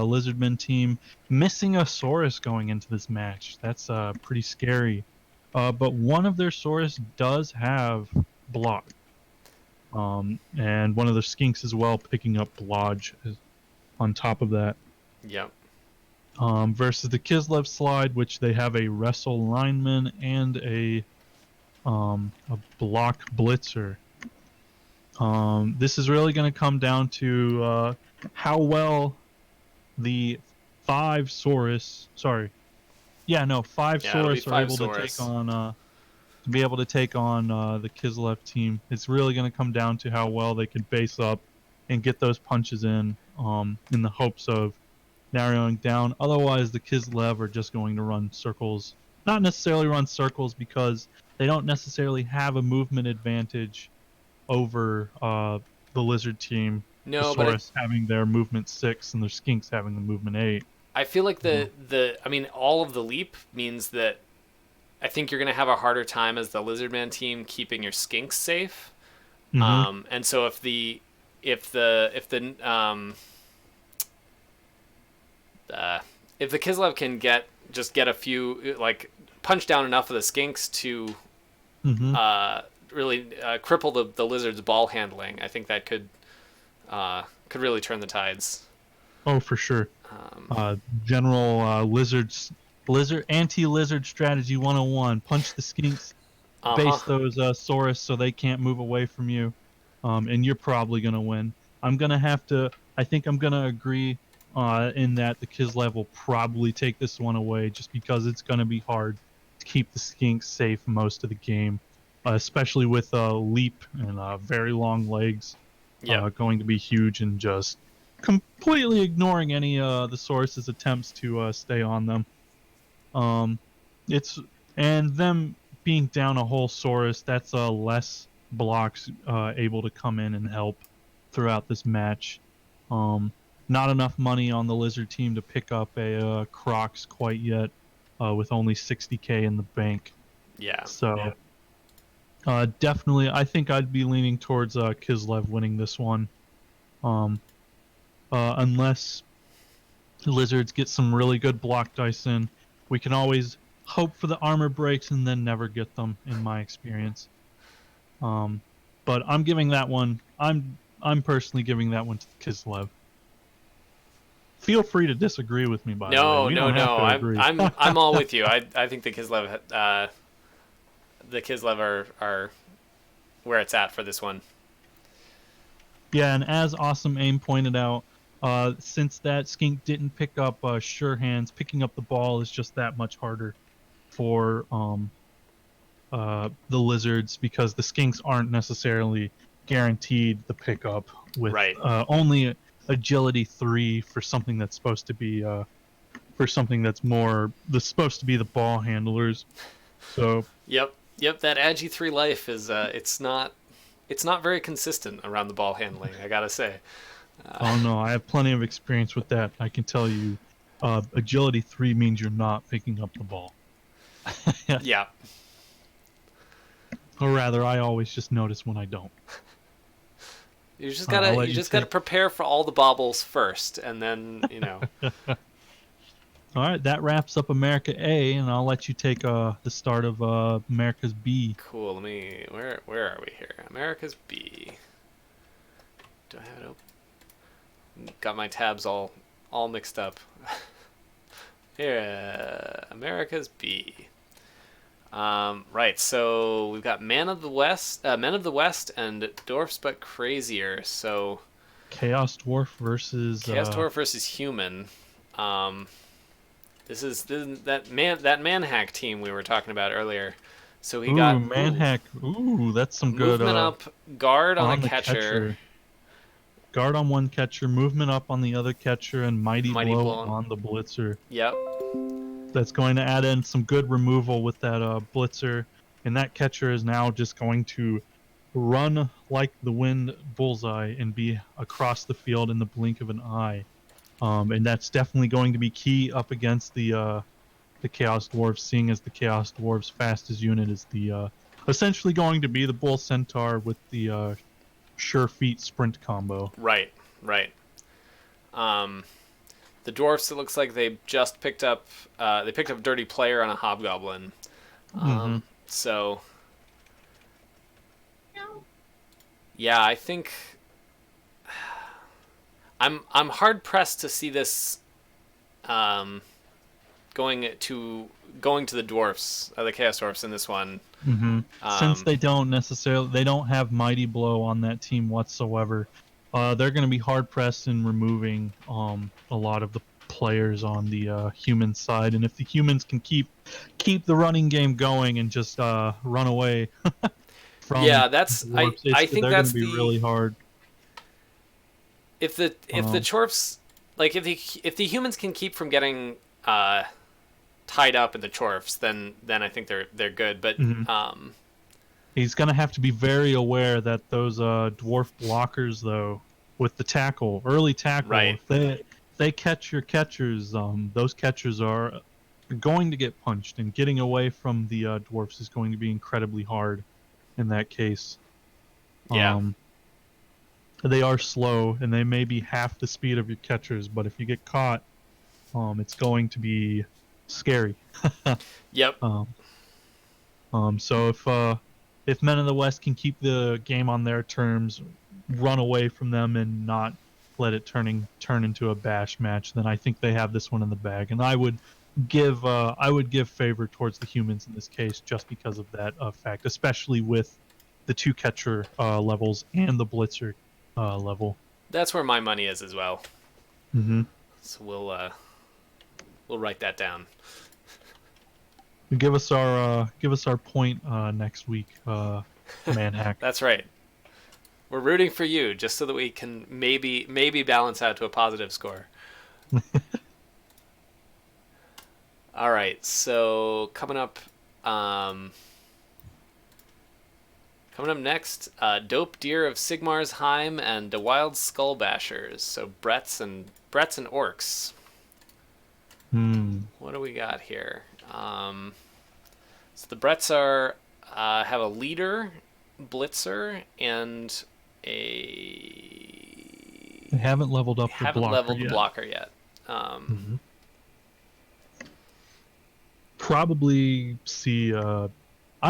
Lizardmen team missing a Saurus going into this match. That's pretty scary. But one of their Saurus does have block. And one of the skinks as well, picking up Blodge on top of that. Yep. Versus the Kislev slide, which they have a wrestle lineman and a block blitzer. This is really going to come down to how well the five Saurus, sorry, yeah, no, five Yeah, it'll be Saurus are five able to take Saurus. on to be able to take on the Kislev team. It's really going to come down to how well they can base up and get those punches in the hopes of narrowing down. Otherwise, the Kislev are just going to run circles. Not necessarily run circles because they don't necessarily have a movement advantage over the Lizard team. The No, but Saurus having their movement 6 and their Skinks having the movement 8. I feel like Mhm. the I mean all of the leap means that I think you're gonna have a harder time as the Lizardman team keeping your skinks safe. Mm-hmm. And so if the uh, if the Kislev can get a few like punch down enough of the skinks to Mm-hmm. really cripple the lizard's ball handling, I think that could really turn the tides. Oh, for sure. Um, General lizard anti-lizard strategy 101. Punch the Skinks, uh huh. base those Saurus so they can't move away from you, and you're probably gonna win. I'm gonna have to. I think I'm gonna agree in that the Kislev will probably take this one away, just because it's gonna be hard to keep the Skinks safe most of the game, especially with leap and very long legs, Yep. going to be huge and just completely ignoring any the Saurus's attempts to stay on them. Um, it's and them being down a whole Saurus, that's less blocks able to come in and help throughout this match. Um, Not enough money on the Lizard team to pick up a Crocs quite yet, with only 60K in the bank. Yeah. So definitely, I think I'd be leaning towards Kislev winning this one. Um, unless Lizards get some really good block dice in. We can always hope for the armor breaks and then never get them, in my experience. Um, but I'm giving that one. I'm personally giving that one to Kislev. Feel free to disagree with me, by the way. No, We no, don't have no. to I'm agree. I'm I'm all with you. I think the Kislev are where it's at for this one. Yeah, and as Awesome Aim pointed out, since that skink didn't pick up sure hands, picking up the ball is just that much harder for the lizards because the skinks aren't necessarily guaranteed the pickup with Right. only agility 3 for something that's supposed to be for something that's more supposed to be the ball handlers. So Yep. Yep. That Agi 3 life is it's not very consistent around the ball handling. I gotta say. oh no, I have plenty of experience with that. I can tell you, agility 3 means you're not picking up the ball. Yeah. Or rather, I always just notice when I don't. You just I'll gotta let you you just gotta take. prepare for all the bobbles first, and then All right, that wraps up America A, and I'll let you take the start of America's B. Cool. Let me. Where are we here? America's B. Do I have it open? Got my tabs all mixed up. Here, America's B. Right. So we've got Men of the West, and Dwarfs but Crazier. So Chaos Dwarf versus Chaos Dwarf versus Human. Um, this is that man hack team we were talking about earlier. So he got Manhack. Ooh, that's some good movement up, guard on a on the catcher, Guard on one catcher, movement up on the other catcher, and mighty mighty blow blow. on the blitzer. Yep. That's going to add in some good removal with that blitzer, and that catcher is now just going to run like the wind bullseye and be across the field in the blink of an eye. And that's definitely going to be key up against the Chaos Dwarves, seeing as the Chaos Dwarves' fastest unit is the essentially going to be the Bull Centaur with the Sure Feet sprint combo. Right. Right. The dwarfs, it looks like they just picked up Dirty Player on a Hobgoblin. Mm-hmm. So yeah, I think I'm hard pressed to see this going to the dwarfs, the Chaos Dwarfs in this one. Mm-hmm. Since they don't have Mighty Blow on that team whatsoever, they're going to be hard pressed in removing a lot of the players on the human side, and if the humans can keep the running game going and just run away from Yeah, that's dwarves, I think they're going that's to be the really hard. if the chorfs, like if the humans can keep from getting tied up in the chorfs, then I think they're good. But Mm-hmm. He's going to have to be very aware that those dwarf blockers, though, with the early tackle, right. if they catch your catchers, those catchers are going to get punched, and getting away from the dwarfs is going to be incredibly hard in that case. Yeah. They are slow, and they may be half the speed of your catchers, but if you get caught, it's going to be scary. Yep. So if Men of the West can keep the game on their terms, run away from them, and not let it turn into a bash match, then I think they have this one in the bag. And I would give favor towards the humans in this case, just because of that fact, especially with the two catcher levels and the blitzer level. That's where my money is as well. Mm-hmm. So we'll write that down. Give us our point next week, Manhack. That's right. We're rooting for you just so that we can maybe balance out to a positive score. All right. So coming up next, Dope Deer of Sigmar's Heim and the Wild Skull Bashers. So Bretts and Orcs. What do we got here? So the Bretts have a leader, blitzer, and They haven't leveled up the blocker yet. Probably see. I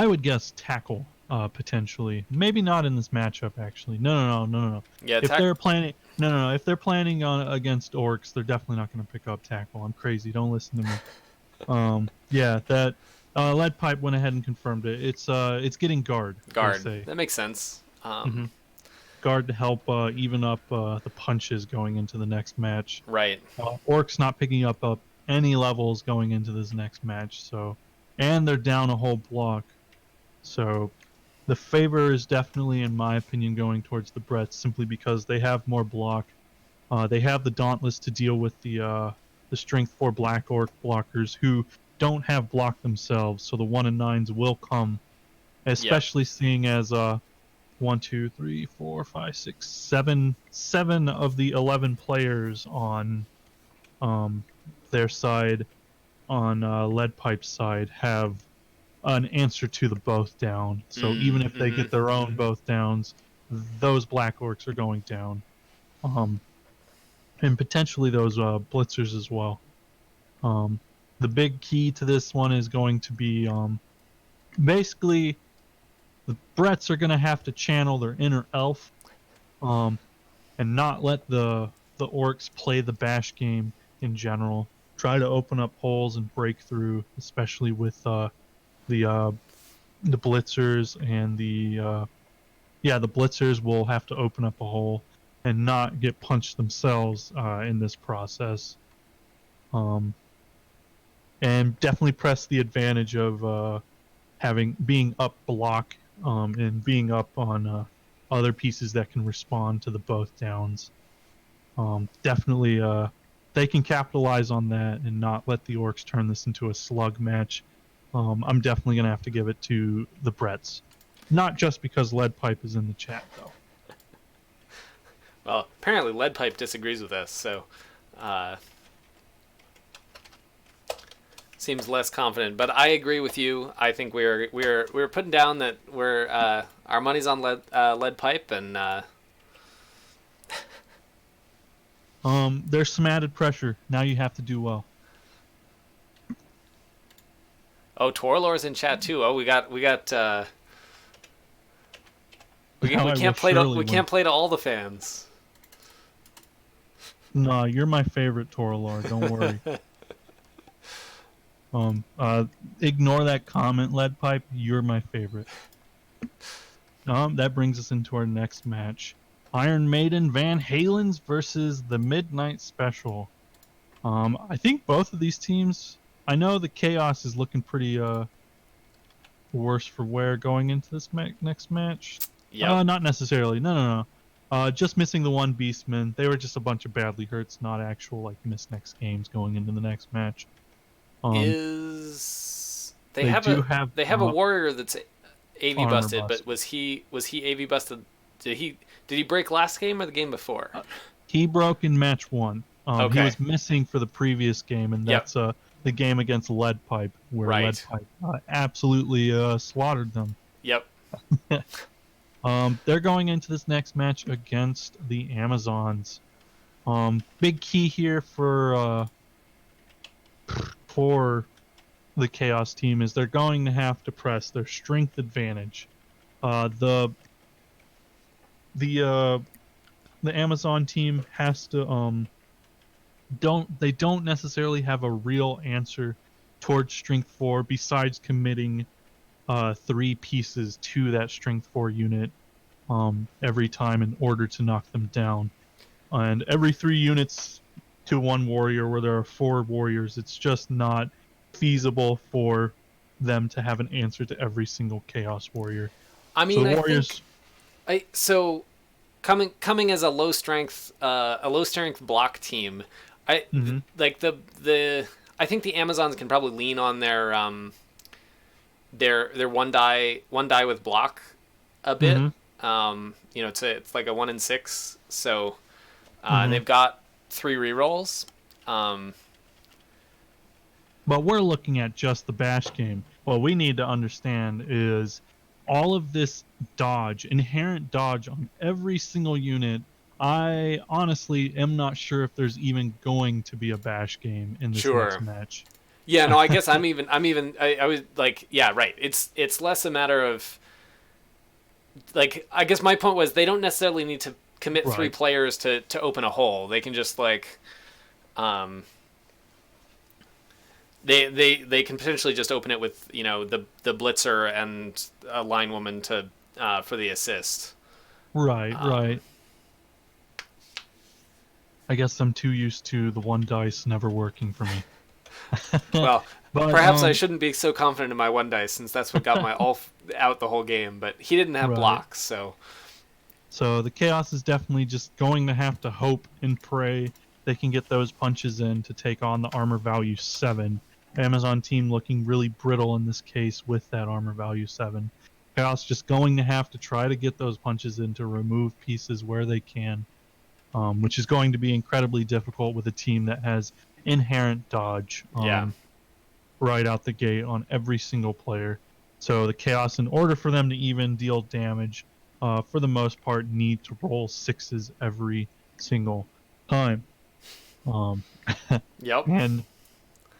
would guess tackle potentially. Maybe not in this matchup. Actually, no. Yeah, If they're planning No. If they're planning on against orcs, they're definitely not going to pick up tackle. I'm crazy. Don't listen to me. Yeah, that lead pipe went ahead and confirmed it. It's getting guard. They Guard. say. That makes sense. Hmm. Guard to help even up the punches going into the next match. Right. Orcs not picking up any levels going into this next match. So, and they're down a whole block. So, the favor is definitely, in my opinion, going towards the Bretts simply because they have more block. They have the Dauntless to deal with the Strength 4 Black Orc blockers who don't have block themselves, so the 1 and 9s will come, Yep. especially seeing as 1, 2, 3, 4, 5, 6, 7 of the 11 players on their side, on Lead Pipe's side, have an answer to the both down. So even if they get their own both downs, those Black Orcs are going down. And potentially those blitzers as well. The big key to this one is going to be basically the Bretts are going to have to channel their inner elf and not let the orcs play the bash game in general. Try to open up holes and break through, especially with the blitzers and the blitzers will have to open up a hole and not get punched themselves in this process. And definitely press the advantage of being up block and being up on other pieces that can respond to the both downs. Definitely, they can capitalize on that and not let the orcs turn this into a slug match. I'm definitely gonna have to give it to the Bretts, not just because Lead Pipe is in the chat though. Well, apparently Lead Pipe disagrees with us, so seems less confident. But I agree with you. I think we're putting down that we're our money's on Lead Pipe, and There's some added pressure. Now you have to do well. oh, Torlor's in chat too. Oh, we can't play to all the fans. No, you're my favorite Toralor. Don't worry. Ignore that comment, Lead Pipe. You're my favorite. That brings us into our next match. Iron Maiden Van Halen's versus the Midnight Special. I think both of these teams. I know the Chaos is looking pretty worse for wear going into this next match. Yeah. Not necessarily. No. Just missing the one Beastman. They were just a bunch of badly hurts, not actual like missed next games going into the next match. They have a warrior that's AV busted, but was he AV busted? Did he break last game or the game before? He broke in match 1. Okay. He was missing for the previous game, and that's the game against Lead Pipe, where Lead Pipe absolutely slaughtered them. Yep. They're going into this next match against the Amazons. Big key here for the Chaos team is they're going to have to press their strength advantage. The Amazon team has to don't necessarily have a real answer towards strength 4 besides committing 3 pieces to that strength 4 unit every time in order to knock them down. And every 3 units to 1 warrior where there are 4 warriors, it's just not feasible for them to have an answer to every single Chaos warrior. I mean, coming as a low strength block team, I think the Amazons can probably lean on their one die with block a bit. It's like a 1 in 6, so and they've got 3 rerolls. But we're looking at just the bash game. What we need to understand is all of this inherent dodge on every single unit. I honestly am not sure if there's even going to be a bash game in this next match. Yeah, no, I guess I was like, yeah, right. It's less a matter of like, I guess my point was they don't necessarily need to commit three Right. players to open a hole. They can just like um, they can potentially just open it with the blitzer and a line woman to for the assist. Right, Um, right. I guess I'm too used to the one dice never working for me. well, But perhaps I shouldn't be so confident in my one dice since that's what got my Ulf out the whole game. But he didn't have right. blocks, so So the Chaos is definitely just going to have to hope and pray they can get those punches in to take on the armor value 7. Amazon team looking really brittle in this case with that armor value 7. Chaos just going to have to try to get those punches in to remove pieces where they can, which is going to be incredibly difficult with a team that has inherent dodge yeah, right out the gate on every single player. So the Chaos, in order for them to even deal damage, for the most part, need to roll 6s every single time. Um, yep, and,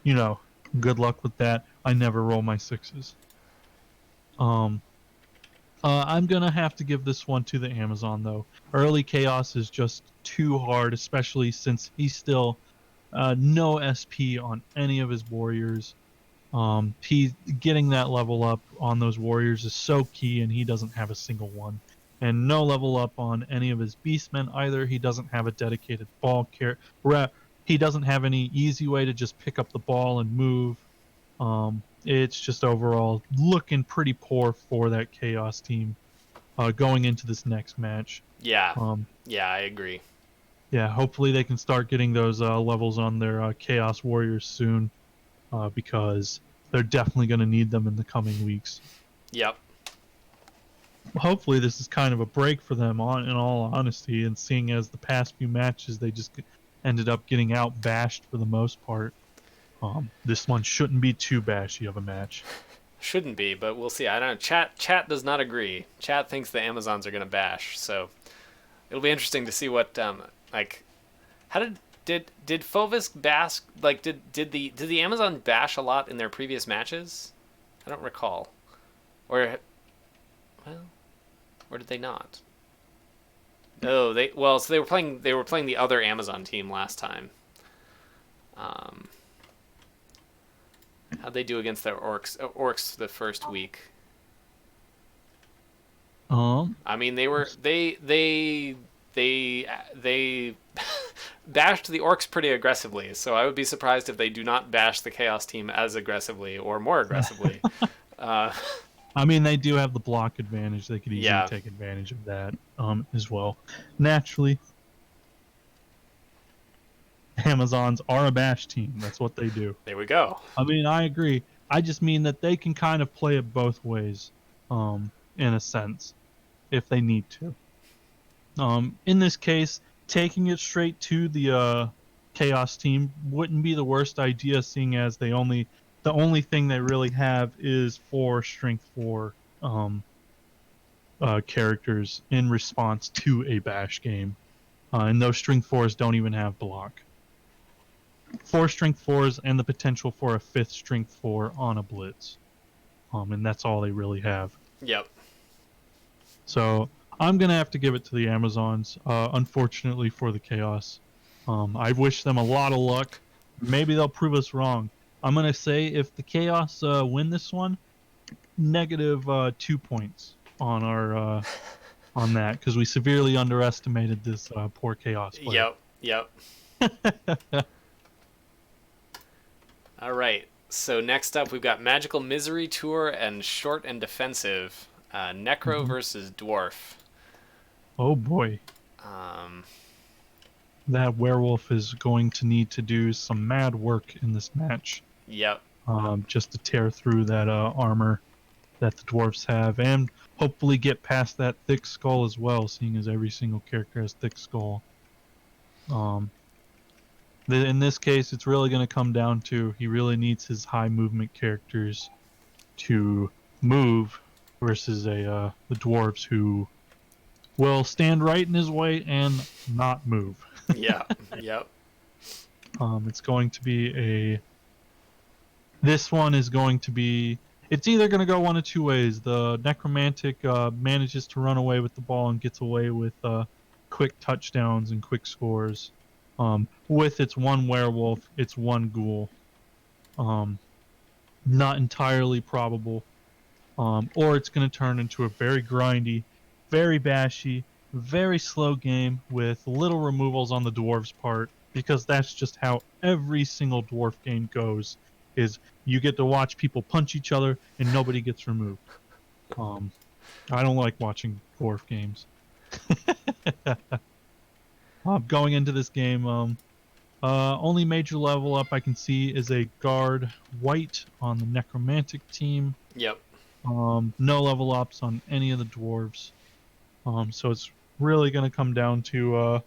you know, good luck with that. I never roll my 6s. Um, I'm going to have to give this one to the Amazon, though. Early Chaos is just too hard, especially since he's still no SP on any of his warriors. He getting that level up on those warriors is so key, and he doesn't have a single one. And no level up on any of his beastmen either. He doesn't have a dedicated ball care. He doesn't have any easy way to just pick up the ball and move. It's just overall looking pretty poor for that Chaos team going into this next match. yeah, Um, yeah. I agree. yeah, hopefully they can start getting those levels on their Chaos Warriors soon, because they're definitely going to need them in the coming weeks. Yep. Hopefully this is kind of a break for them, in all honesty, and seeing as the past few matches they just ended up getting out bashed for the most part. This one shouldn't be too bashy of a match. Shouldn't be, but we'll see. I don't know. Chat does not agree. Chat thinks the Amazons are gonna bash, so it'll be interesting to see what like how did Fovis bash like did the Amazon bash a lot in their previous matches? I don't recall. Or well, or did they not? No, so they were playing the other Amazon team last time. Um, how'd they do against their orcs the first week? Um, I mean, they bashed the orcs pretty aggressively. So I would be surprised if they do not bash the chaos team as aggressively or more aggressively. Uh, I mean, they do have the block advantage. They could easily yeah, take advantage of that as well. Naturally, Amazons are a bash team. That's what they do. there we go. I mean, I agree. I just mean that they can kind of play it both ways, in a sense, if they need to. In this case, taking it straight to the Chaos team wouldn't be the worst idea, seeing as the only thing they really have is 4 Strength 4 characters in response to a bash game, and those Strength 4s don't even have block. 4 Strength 4s and the potential for a 5th Strength 4 on a blitz, and that's all they really have. Yep. So I'm gonna have to give it to the Amazons. Unfortunately for the Chaos, I wish them a lot of luck. Maybe they'll prove us wrong. I'm gonna say if the Chaos win this one, negative 2 points on our on that, because we severely underestimated this poor Chaos player. Yep. Yep. All right. So next up, we've got Magical Misery Tour and Short and Defensive. Necro Mhm. versus Dwarf. Oh boy, Um, that werewolf is going to need to do some mad work in this match, yep. just to tear through that armor that the dwarves have, and hopefully get past that thick skull as well, seeing as every single character has thick skull. Um, in this case, it's really going to come down to he really needs his high movement characters to move versus the dwarves who will stand right in his way and not move. Yeah. Yep. It's going to be this one is going to be. It's either going to go one of two ways. The necromantic manages to run away with the ball and gets away with quick touchdowns and quick scores. With its one werewolf, its one ghoul. Not entirely probable. Or it's going to turn into a very grindy, very bashy, very slow game with little removals on the dwarves' part, because that's just how every single dwarf game goes. Is you get to watch people punch each other and nobody gets removed. I don't like watching dwarf games. Going into this game, only major level up I can see is a guard white on the necromantic team. Yep. No level ups on any of the dwarves. So it's really going to come down to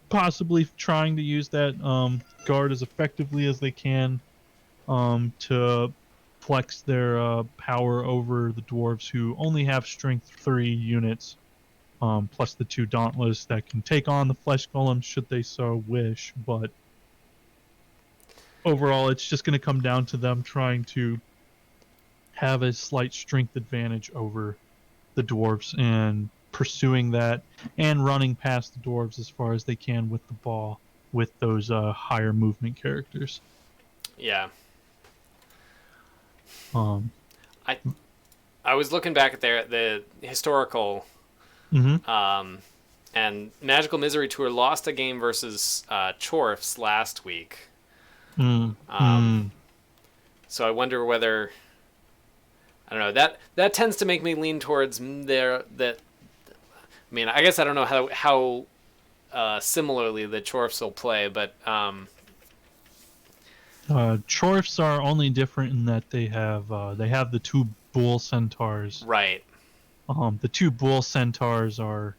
possibly trying to use that guard as effectively as they can to flex their power over the dwarves, who only have strength 3 units, plus the 2 dauntless that can take on the flesh golems should they so wish. But overall, it's just going to come down to them trying to have a slight strength advantage over the dwarves and pursuing that and running past the dwarves as far as they can with the ball with those higher movement characters. Yeah. Um, I was looking back at the historical, and Magical Misery Tour lost a game versus Chorfs last week. So I wonder whether, I don't know, that tends to make me lean towards that. I mean, I guess I don't know how similarly the Chorfs will play, but Chorfs are only different in that they have the 2 bull centaurs. Right. The 2 bull centaurs are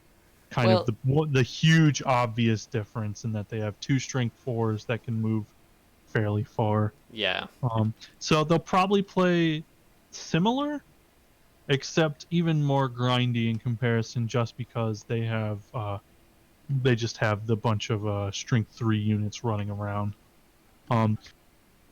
kind of the huge obvious difference in that they have 2 strength 4s that can move fairly far. Yeah. So they'll probably play similar, except even more grindy in comparison, just because they just have the bunch of strength 3 units running around.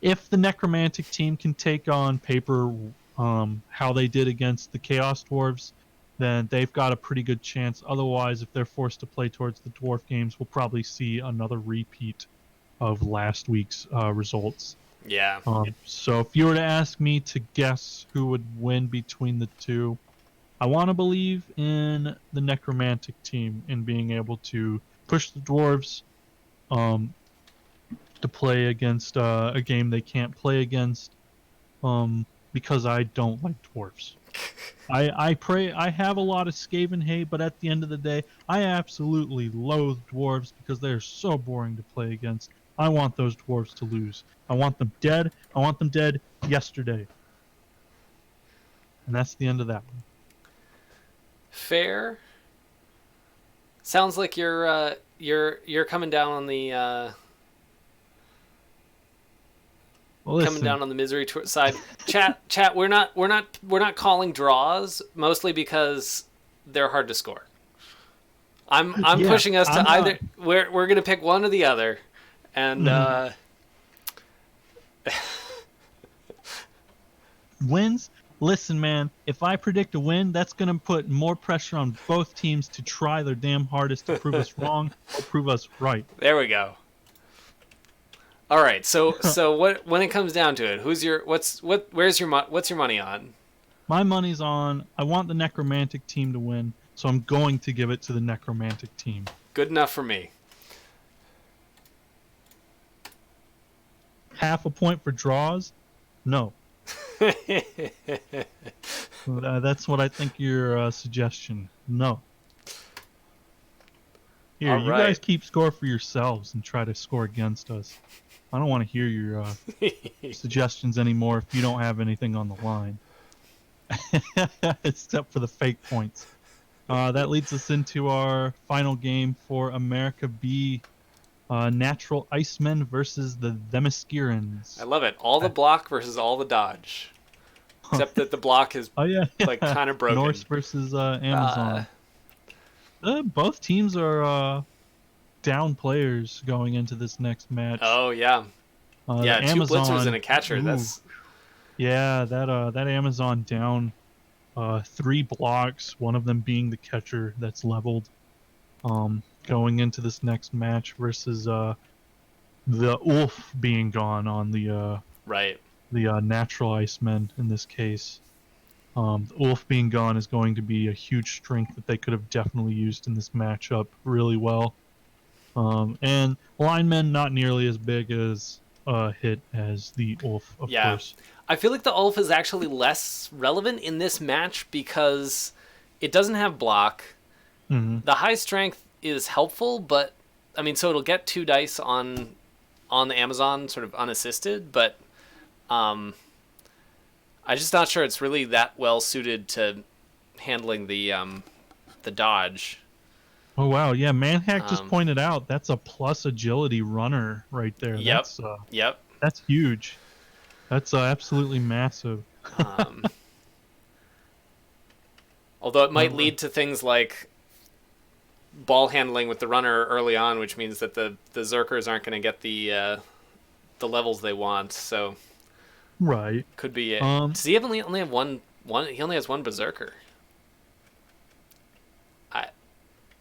If the necromantic team can take on paper how they did against the chaos dwarves, then they've got a pretty good chance. Otherwise, if they're forced to play towards the dwarf games, we'll probably see another repeat of last week's results. Yeah. So if you were to ask me to guess who would win between the 2, I want to believe in the necromantic team in being able to push the dwarves to play against a game they can't play against, because I don't like dwarves. I have a lot of Skaven hate, but at the end of the day, I absolutely loathe dwarves because they're so boring to play against. I want those dwarves to lose. I want them dead. I want them dead yesterday. And that's the end of that one. Fair. Sounds like you're coming down on the coming down on the misery side. Chat. We're not calling draws, mostly because they're hard to score. I'm pushing us to either. We're gonna pick one or the other, and wins. Listen, man, if I predict a win, that's going to put more pressure on both teams to try their damn hardest to prove us wrong or prove us right. There we go. All right, so what when it comes down to it, what's your money on? My money's on, I want the necromantic team to win, so I'm going to give it to the necromantic team. Good enough for me. Half a point for draws? No. That's what I think your suggestion. No. Here, all you right. guys keep score for yourselves and try to score against us. I don't want to hear your suggestions anymore if you don't have anything on the line. Except for the fake points. That leads us into our final game for America B. Natural Icemen versus the Themyscirans. I love it. All the block versus all the dodge. Except that the block is like kind of broken. Norse versus Amazon. Both teams are down players going into this next match. Oh yeah. Yeah, Amazon, 2 blitzers and a catcher. That's that Amazon down 3 blocks, one of them being the catcher that's leveled. going into this next match versus the Ulf being gone on Right. the natural Icemen in this case. The Ulf being gone is going to be a huge strength that they could have definitely used in this matchup really well. And linemen not nearly as big as a hit as the Ulf, of Yeah. course. I feel like the Ulf is actually less relevant in this match because it doesn't have block. Hmm. The high strength is helpful, but I mean, so it'll get 2 dice on the Amazon sort of unassisted, but um, I'm just not sure it's really that well suited to handling the dodge. Oh wow, yeah, Manhack just Um, pointed out that's a plus agility runner right there. yep, yep. That's huge. That's absolutely massive. Um, although it All might right. lead to things like ball handling with the runner early on, which means that the Zerkers aren't going to get the levels they want. So Right. could be it. Um Does he only have one? He only has one Berserker. I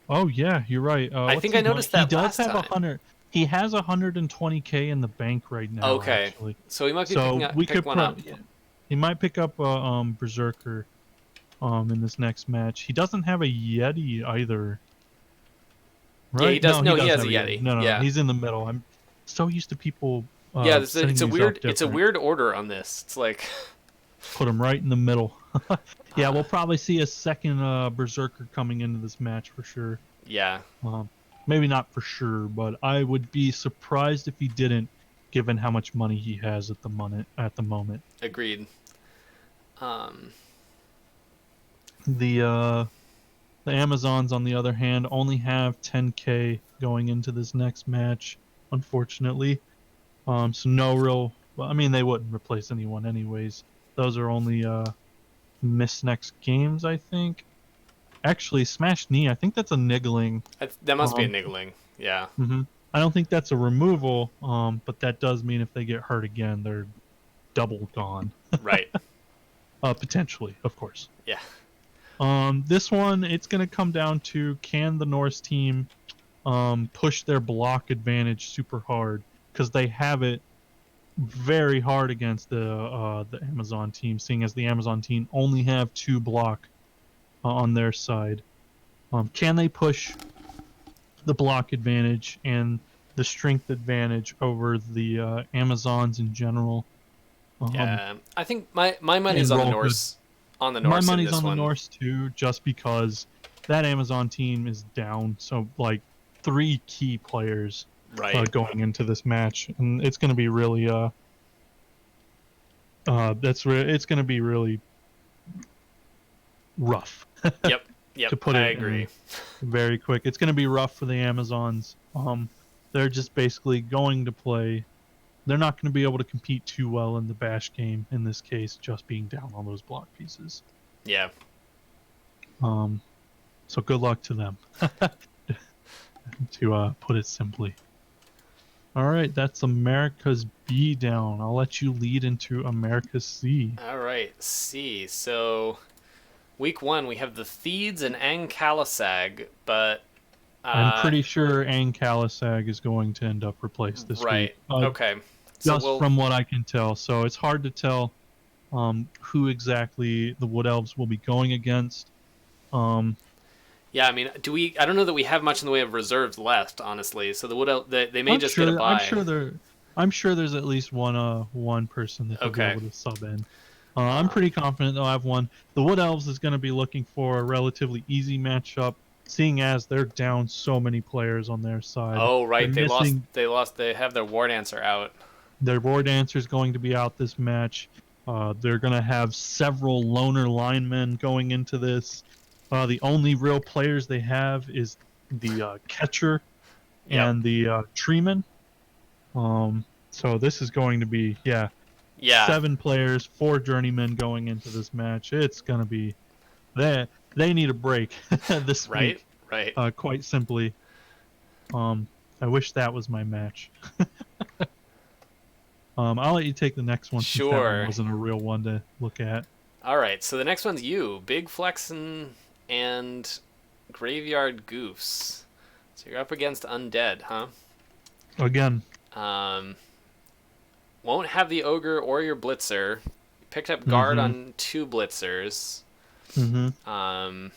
oh yeah, you're right. I What's think I his money? noticed He that does last have a time. hundred. He has 120K in the bank right now, Okay, actually. so he might be So we pick could one up. yeah, he might pick up a Berserker in this next match. He doesn't have a Yeti either, Yeah, he right? does. No, he No, he does has have a a Yeti. Yeti. No, no, no. Yeah, He's in the middle. I'm so used to people yeah. setting It's a these up weird different. order on this. It's like Put him right in the middle. Yeah, uh, we'll probably see a second Berserker coming into this match for sure. yeah, Um, maybe not for sure, but I would be surprised if he didn't, given how much money he has at the moment. agreed. Um, The uh, the Amazons, on the other hand, only have 10K going into this next match, unfortunately. So no real. Well, I mean, they wouldn't replace anyone anyways. Those are only miss next games, I think. Actually, Smash Knee, I think that's a niggling. that must be a Um, niggling. Yeah, hmm I don't think that's a removal, but that does mean if they get hurt again, they're double gone. right. Potentially, of course. Yeah, This one, it's going to come down to can the Norse team push their block advantage super hard because they have it very hard against the Amazon team, seeing as the Amazon team only have 2 block on their side. Can they push the block advantage and the strength advantage over the Amazons in general, um, yeah. I think my money's and on the roll good. Norse on the My Norse in money's this on the one. Norse too, just because that Amazon team is down. So like 3 key players Right. going into this match, and it's going to be really it's going to be really rough Yep. Yep. to put I it agree. in very quick. It's going to be rough for the Amazons. They're just basically going to play. They're not going to be able to compete too well in the bash game in this case, just being down on those block pieces. Yeah. Um, so good luck to them, to put it simply. All right, that's America's B down. I'll let you lead into America's C. All right. C. So week one we have the Theeds and Ankalasag, but I'm uh, pretty sure Ang Kalasag is going to end up replaced this week, right. Okay. So just we'll from what I can tell. So it's hard to tell who exactly the Wood Elves will be going against. Um, yeah. I mean, do we? I don't know that we have much in the way of reserves left, honestly. So the Wood they may I'm just get a sure. buy. I'm sure there's at least one person that they'll be Okay. able to sub in. I'm Um, pretty confident they'll have one. The Wood Elves is going to be looking for a relatively easy matchup, seeing as they're down so many players on their side. oh, They're right. They lost. missing They lost. They have their War Dancer out. their War Dancer is going to be out this match. They're going to have several loner linemen going into this. The only real players they have is the catcher Yep. and the treeman. So this is going to be, yeah, Yeah. 7 players, 4 journeymen going into this match. It's going to be they need a break this Right. week, Right. quite simply. I wish that was my match. I'll let you take the next one since that one Sure. wasn't a real one to look at. All right, so the next one's you, Big Flexin and Graveyard Goofs. So you're up against undead, huh? Again. Um, won't have the ogre or your blitzer. Picked up guard Mm-hmm. on 2 blitzers. Mm-hmm. Um,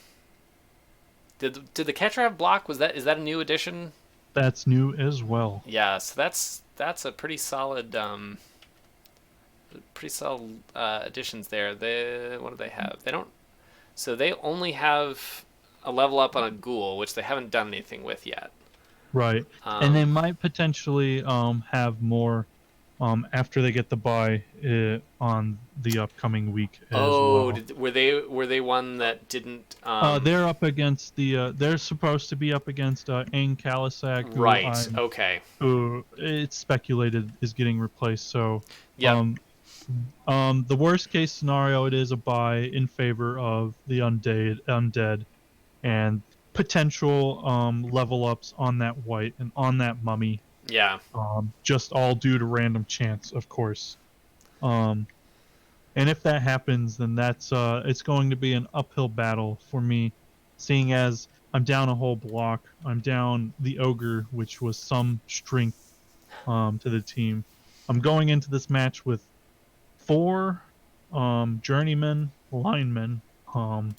did the catcher have block? Is that a new addition? That's new as well. Yeah, so that's a pretty solid additions there. What do they have? They don't. So they only have a level up on a ghoul, which they haven't done anything with yet. Right. And they Um, might potentially have more after they get the bye on the upcoming week as oh, well. were they one that didn't? They're up against they're supposed to be up against Aang Kalisak, Right. Okay. who it's speculated is getting replaced. So, Yep. um, the worst case scenario, it is a bye in favor of the undead, and potential level ups on that white and on that mummy. Yeah. Just all due to random chance, of course. Um, and if that happens, then that's it's going to be an uphill battle for me, seeing as I'm down a whole block. I'm down the ogre, which was some strength to the team. I'm going into this match with 4 journeyman linemen. Um,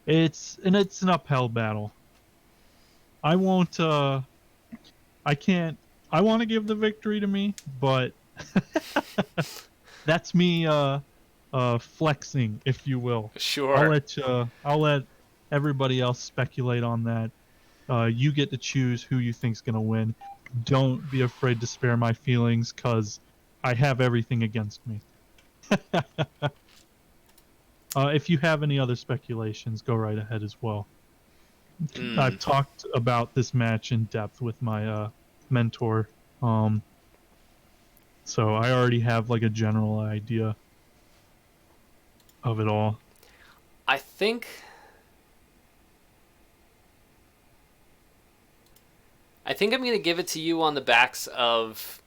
it's an uphill battle. I won't. I can't. I want to give the victory to me, but that's me flexing, if you will. Sure. I'll let everybody else speculate on that. You get to choose who you think's gonna win. Don't be afraid to spare my feelings, cause I have everything against me. If you have any other speculations, go right ahead as well. Mm. I've talked about this match in depth with my mentor, um, so I already have like a general idea of it all. I think. I think I'm gonna give it to you on the back of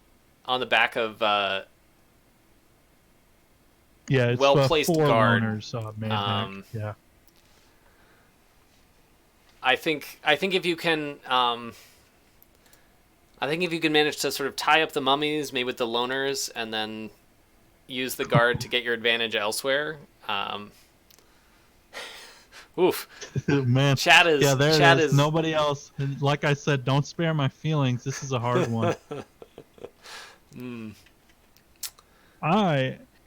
Yeah, it's well placed guard.4 loners, Manhack. Um, Yeah. I think if you can I think if you can manage to sort of tie up the mummies, maybe with the loners, and then use the guard to get your advantage elsewhere. Oof. Man, Chat yeah, is there it chat is. is Nobody else. Like I said, don't spare my feelings. This is a hard one. mm,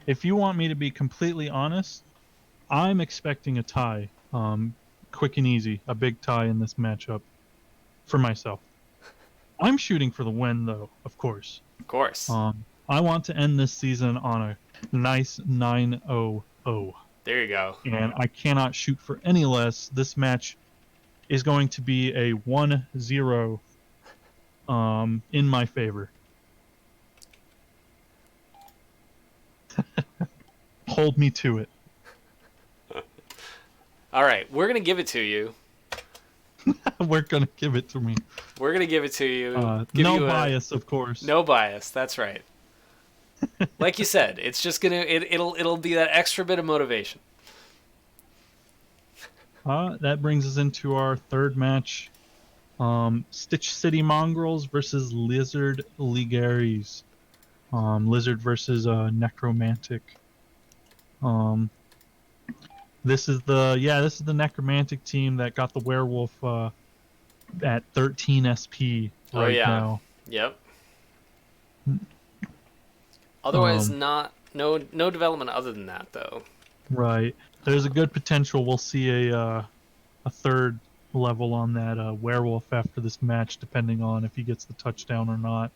If you want me to be completely honest, I'm expecting a tie. Quick and easy, a big tie in this matchup for myself. I'm shooting for the win, though, of course. of course. I want to end this season on a nice 9-0-0. There you go. And I cannot shoot for any less. This match is going to be a 1-0 in my favor. Hold me to it. All right, we're gonna give it to you. We're going to give it to me. We're gonna give it to you. No bias, of course. No bias. That's right. Like you said, it's just gonna it'll be that extra bit of motivation. That brings us into our third match. Stitch City Mongrels versus Lizard Ligaries. Lizard versus Necromantic. This is the Necromantic team that got the werewolf at 13 SP Oh right yeah. now. Yep. Otherwise, Um, no development other than that though. Right. There's a good potential we'll see a third level on that werewolf after this match, depending on if he gets the touchdown or not.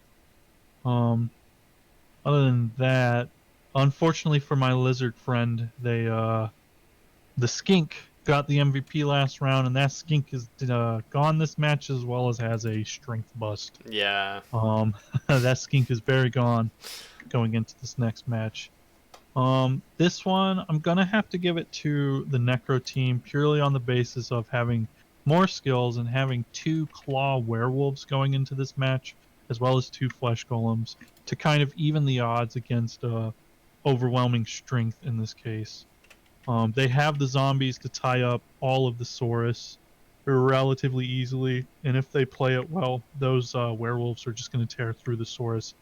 Other than that, unfortunately for my lizard friend, the skink got the MVP last round, and that skink is gone this match as well as has a strength bust. Yeah. That skink is very gone going into this next match. This one, I'm gonna have to give it to the Necro team purely on the basis of having more skills and having 2 claw werewolves going into this match, as well as 2 flesh golems, to kind of even the odds against overwhelming strength in this case. They have the zombies to tie up all of the Saurus. relatively easily, and if they play it well, those werewolves are just going to tear through the Saurus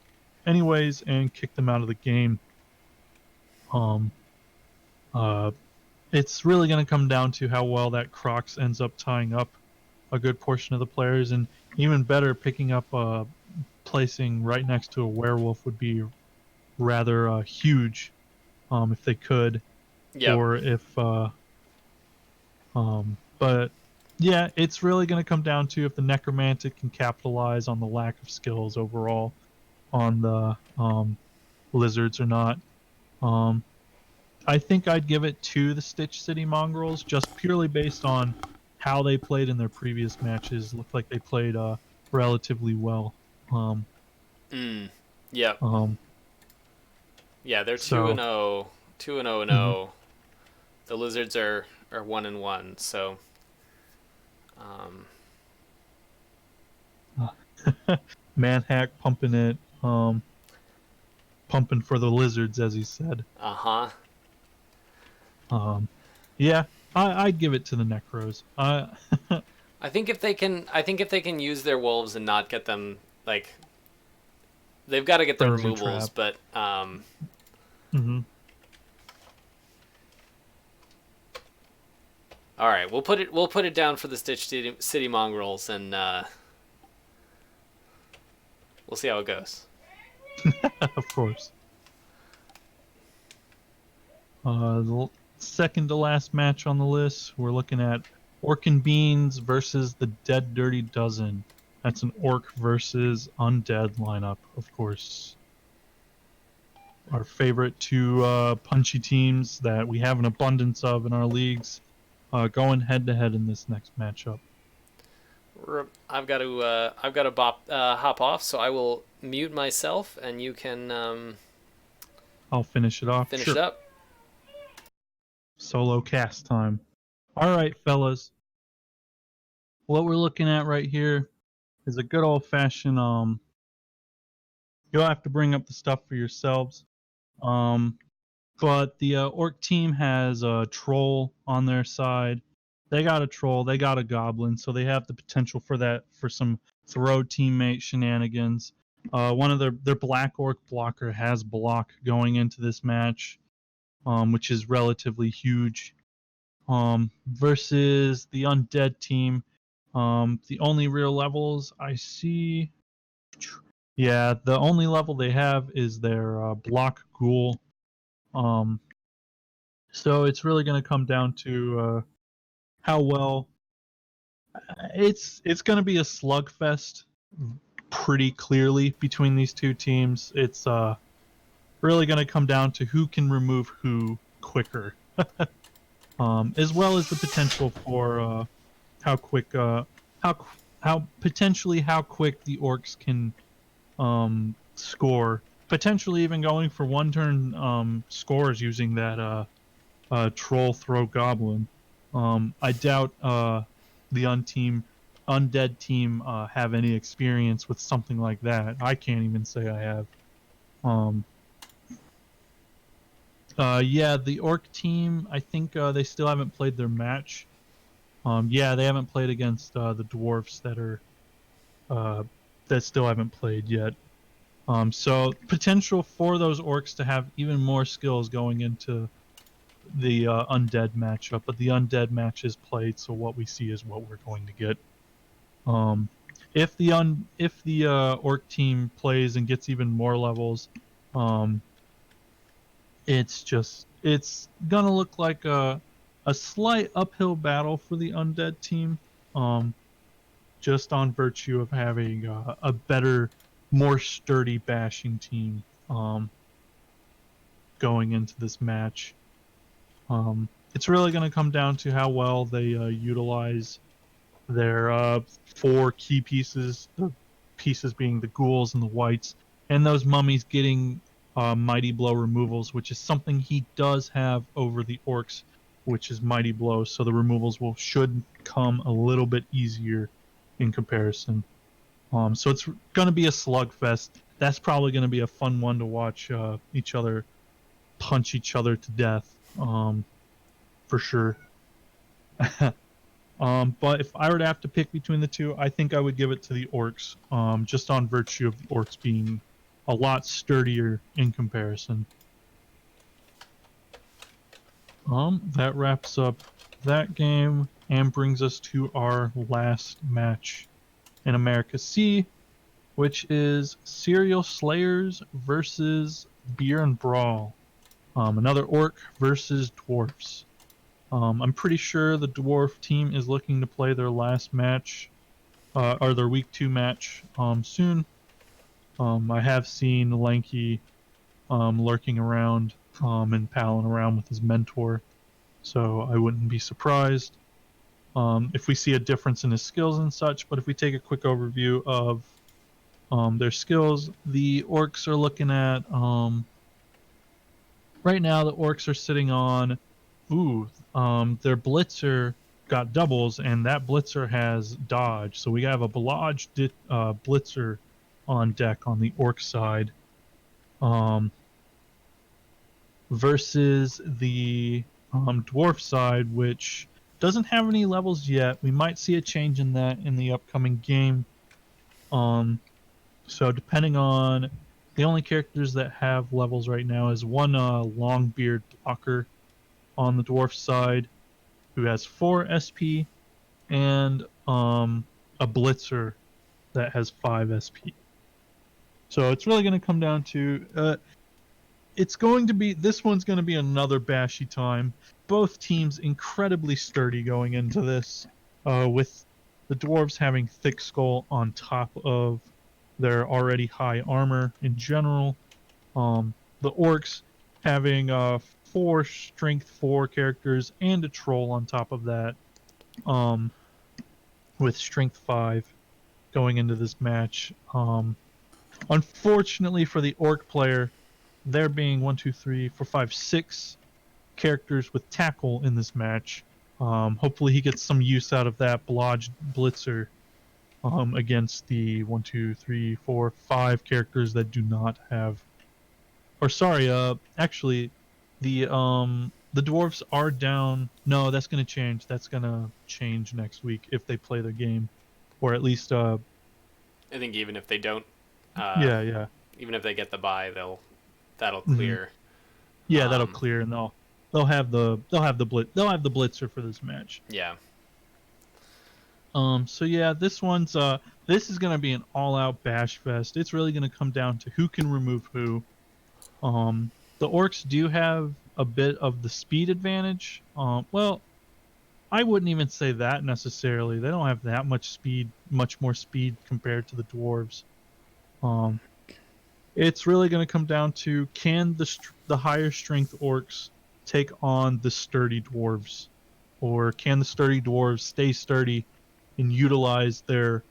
anyways and kick them out of the game. Um, uh, it's really going to come down to how well that Crocs ends up tying up a good portion of the players, and even better, picking up placing right next to a werewolf would be rather huge, if they could, Yep. or if but yeah, it's really going to come down to if the necromantic can capitalize on the lack of skills overall on the lizards or not. Um, I think I'd give it to the Stitch City Mongrels just purely based on how they played in their previous matches. Looked like they played relatively well. Um, Mm. Yep. um, Yeah, they're 2 and so 0, 2 and 0 and mhm. 0. The Lizards are 1 and 1. So, um, Manhack pumping it, pumping for the lizards, as he said. uh-huh. Um, yeah, I'd give it to the Necros. I think if they can use their wolves and not get them like they've got to get the Frenzy removals, Trap. but Hmm. all right, we'll put it down for the City Mongrels, and we'll see how it goes. Of course. The second to last match on the list, we're looking at Orc and Beans versus the Dead Dirty Dozen. That's an Orc versus Undead lineup, of course. Our favorite two punchy teams that we have an abundance of in our leagues, going head to head in this next matchup. I've got to hop off, so I will mute myself, and you can I'll finish it off. finish it Sure. up. Solo cast time. All right, fellas. What we're looking at right here is a good old fashioned you'll have to bring up the stuff for yourselves. Um but the orc team has a troll on their side. They got a troll, they got a goblin, so they have the potential for that for some throw teammate shenanigans. One of their black orc blocker has block going into this match, which is relatively huge. Versus the undead team, the only real levels I see, yeah, the only level they have is their block ghoul. Um, so it's really going to come down to how well it's going to be a slugfest, pretty clearly between these two teams. It's really going to come down to who can remove who quicker, as well as the potential for how quick how how potentially how quick the orcs can score, potentially even going for one turn scores using that troll throw goblin. I doubt the undead team have any experience with something like that. I can't even say I have. Um, yeah, the orc team, I think they still haven't played their match. Yeah, they haven't played against the dwarfs uh, that still haven't played yet. So potential for those orcs to have even more skills going into the undead matchup, but the undead match is played, so what we see is what we're going to get. Um, if the orc team plays and gets even more levels, um, it's gonna look like a slight uphill battle for the undead team. Um, just on virtue of having a better, more sturdy bashing team going into this match. It's really going to come down to how well they utilize their four key pieces, the pieces being the ghouls and the whites, and those mummies getting mighty blow removals, which is something he does have over the orcs, which is mighty blow. So the removals should come a little bit easier in comparison. So it's going to be a slugfest. That's probably going to be a fun one to watch each other punch each other to death, for sure. But if I were to have to pick between the two, I think I would give it to the orcs, just on virtue of the orcs being a lot sturdier in comparison. That wraps up that game and brings us to our last match in America C, which is Serial Slayers versus Beer and Brawl. Another orc versus dwarfs. I'm pretty sure the dwarf team is looking to play their last match, or their week 2 match, soon. I have seen Lanky lurking around and palling around with his mentor, so I wouldn't be surprised if we see a difference in his skills and such. But if we take a quick overview of their skills, the orcs are looking at right now. The orcs are sitting on their blitzer got doubles, and that blitzer has dodge. So we have a blitzer on deck on the orc side, versus the dwarf side, which doesn't have any levels yet. We might see a change in that in the upcoming game. So depending on the only characters that have levels right now is one Longbeard blocker on the dwarf side, who has 4 SP, and a blitzer that has 5 SP. So it's really going to come down to this one's going to be another bashy time. Both teams incredibly sturdy going into this, with the dwarves having thick skull on top of their already high armor in general. The orcs having 4 strength 4 characters and a troll on top of that, with strength 5 going into this match. Unfortunately for the orc player, there being 6 characters with tackle in this match. Hopefully he gets some use out of that blitzer against the 5 characters that do not have. Or sorry, actually, the dwarves are down. No, that's gonna change. That's gonna change next week if they play their game, or at least I think even if they don't, yeah. even if they get the bye, that'll Mm-hmm. clear. Yeah, that'll clear, and they'll have the blitzer for this match. Yeah. So yeah, this is gonna be an all-out bash fest. It's really gonna come down to who can remove who. The orcs do have a bit of the speed advantage. Well, I wouldn't even say that necessarily. They don't have that much speed, much more speed compared to the dwarves. It's really going to come down to, can the higher strength orcs take on the sturdy dwarves, or can the sturdy dwarves stay sturdy and utilize their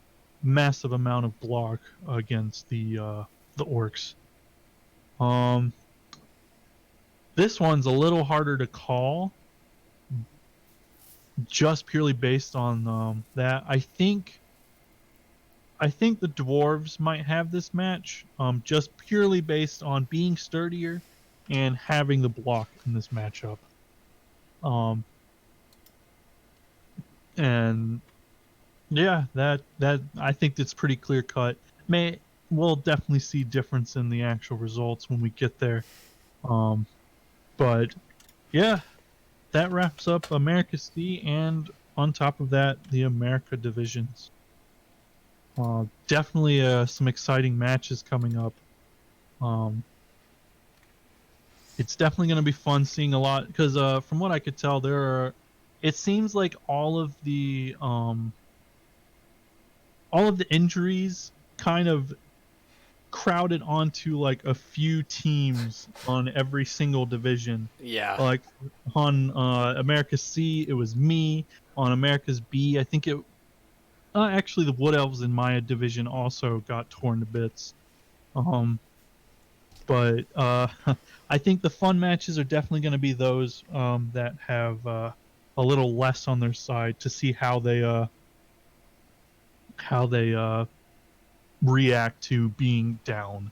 massive amount of block against the orcs? This one's a little harder to call, just purely based on that. I think the dwarves might have this match, just purely based on being sturdier and having the block in this matchup. And yeah, that I think that's pretty clear cut. We'll definitely see difference in the actual results when we get there. But yeah, that wraps up America C, and on top of that, the America divisions. Definitely some exciting matches coming up. It's definitely going to be fun seeing a lot, because from what I could tell, it seems like all of the injuries kind of crowded onto like a few teams on every single division. Yeah. Like on America's C, it was me. On America's B, I think actually the Wood Elves in my division also got torn to bits. But I think the fun matches are definitely going to be those that have a little less on their side, to see how they react to being down.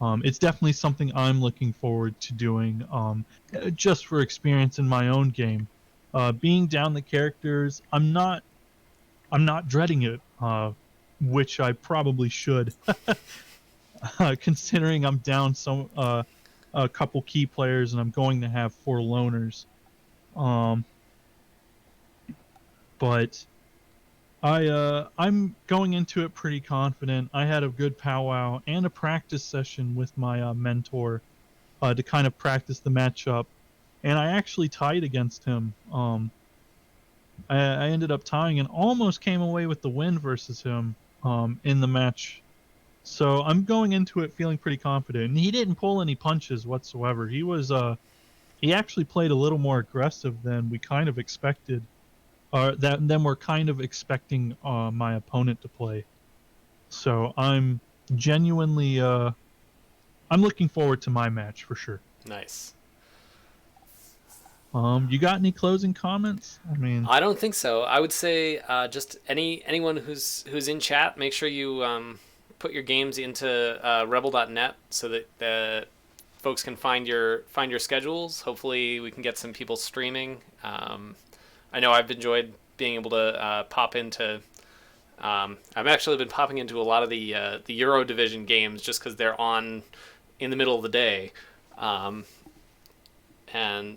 It's definitely something I'm looking forward to doing, just for experience in my own game. Being down the characters, I'm not dreading it, which I probably should, considering I'm down a couple key players and I'm going to have 4 loners. Um, but I'm going into it pretty confident. I had a good powwow and a practice session with my mentor to kind of practice the matchup, and I actually tied against him. I ended up tying and almost came away with the win versus him in the match. So I'm going into it feeling pretty confident. And he didn't pull any punches whatsoever. He actually played a little more aggressive than we kind of expected, or that than we're kind of expecting my opponent to play. So I'm genuinely I'm looking forward to my match for sure. Nice. You got any closing comments? I mean, I don't think so. I would say just anyone who's in chat, make sure you put your games into rebel.net so that folks can find your schedules. Hopefully, we can get some people streaming. I know I've enjoyed being able to pop into. I've actually been popping into a lot of the Euro Division games just because they're on in the middle of the day. Um,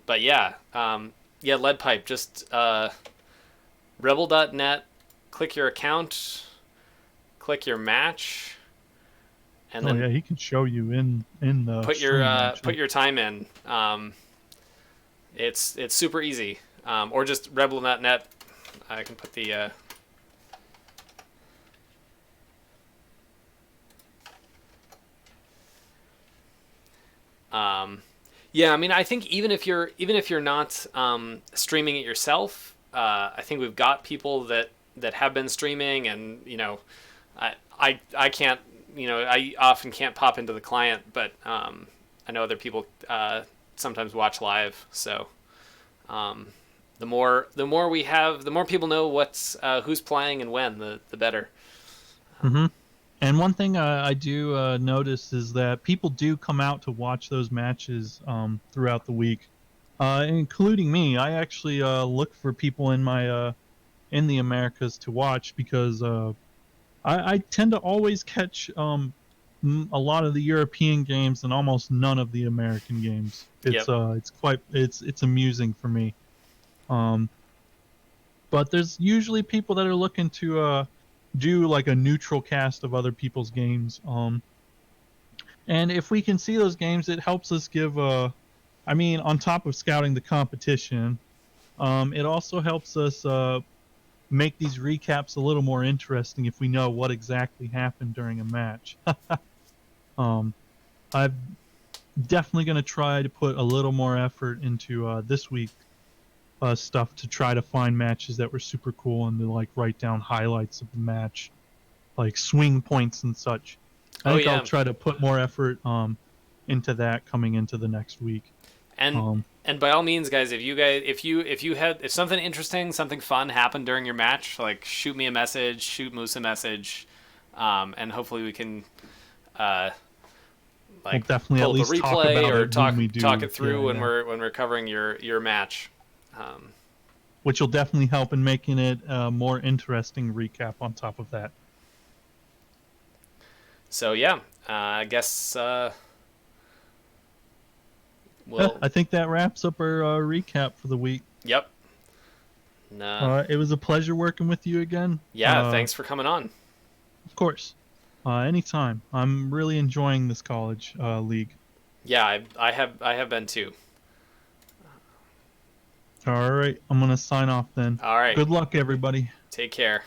but yeah, lead pipe. Just rebel.net. Click your account. Click your match, and oh then yeah, he can show you in the stream put actually. your time in. It's super easy. Or just rebel.net. I can put the. Yeah, I mean, I think even if you're not streaming it yourself, I think we've got people that have been streaming, and I can't, I often can't pop into the client, but I know other people sometimes watch live, so um, the more we have, the more people know who's playing and when, the better. Hmm. And one thing I do notice is that people do come out to watch those matches throughout the week, including me. I actually look for people in the Americas to watch because I tend to always catch a lot of the European games and almost none of the American games. Yep. It's amusing for me. Um, but there's usually people that are looking to do like a neutral cast of other people's games. And if we can see those games, it helps us give I mean, on top of scouting the competition, it also helps us make these recaps a little more interesting if we know what exactly happened during a match. um, I'm definitely going to try to put a little more effort into this week stuff to try to find matches that were super cool and to like write down highlights of the match, like swing points and such. I Oh think I'll yeah. try to put more effort into that coming into the next week. and Um, and by all means, guys, if something interesting, something fun happened during your match, like shoot me a message, shoot Moose a message, and hopefully we can uh, we'll like definitely at pull up a least talk replay about or it when talk we talk do. it through Yeah, when yeah. we're covering your match. Um, Which will definitely help in making it a more interesting recap on top of that. so yeah, I guess Yeah, we'll. I think that wraps up our recap for the week. Yep. Nah. It was a pleasure working with you again. Yeah. Thanks for coming on. Of course. Anytime. I'm really enjoying this college league. Yeah, I have been too. All right, I'm gonna sign off then. All right. Good luck, everybody. Take care.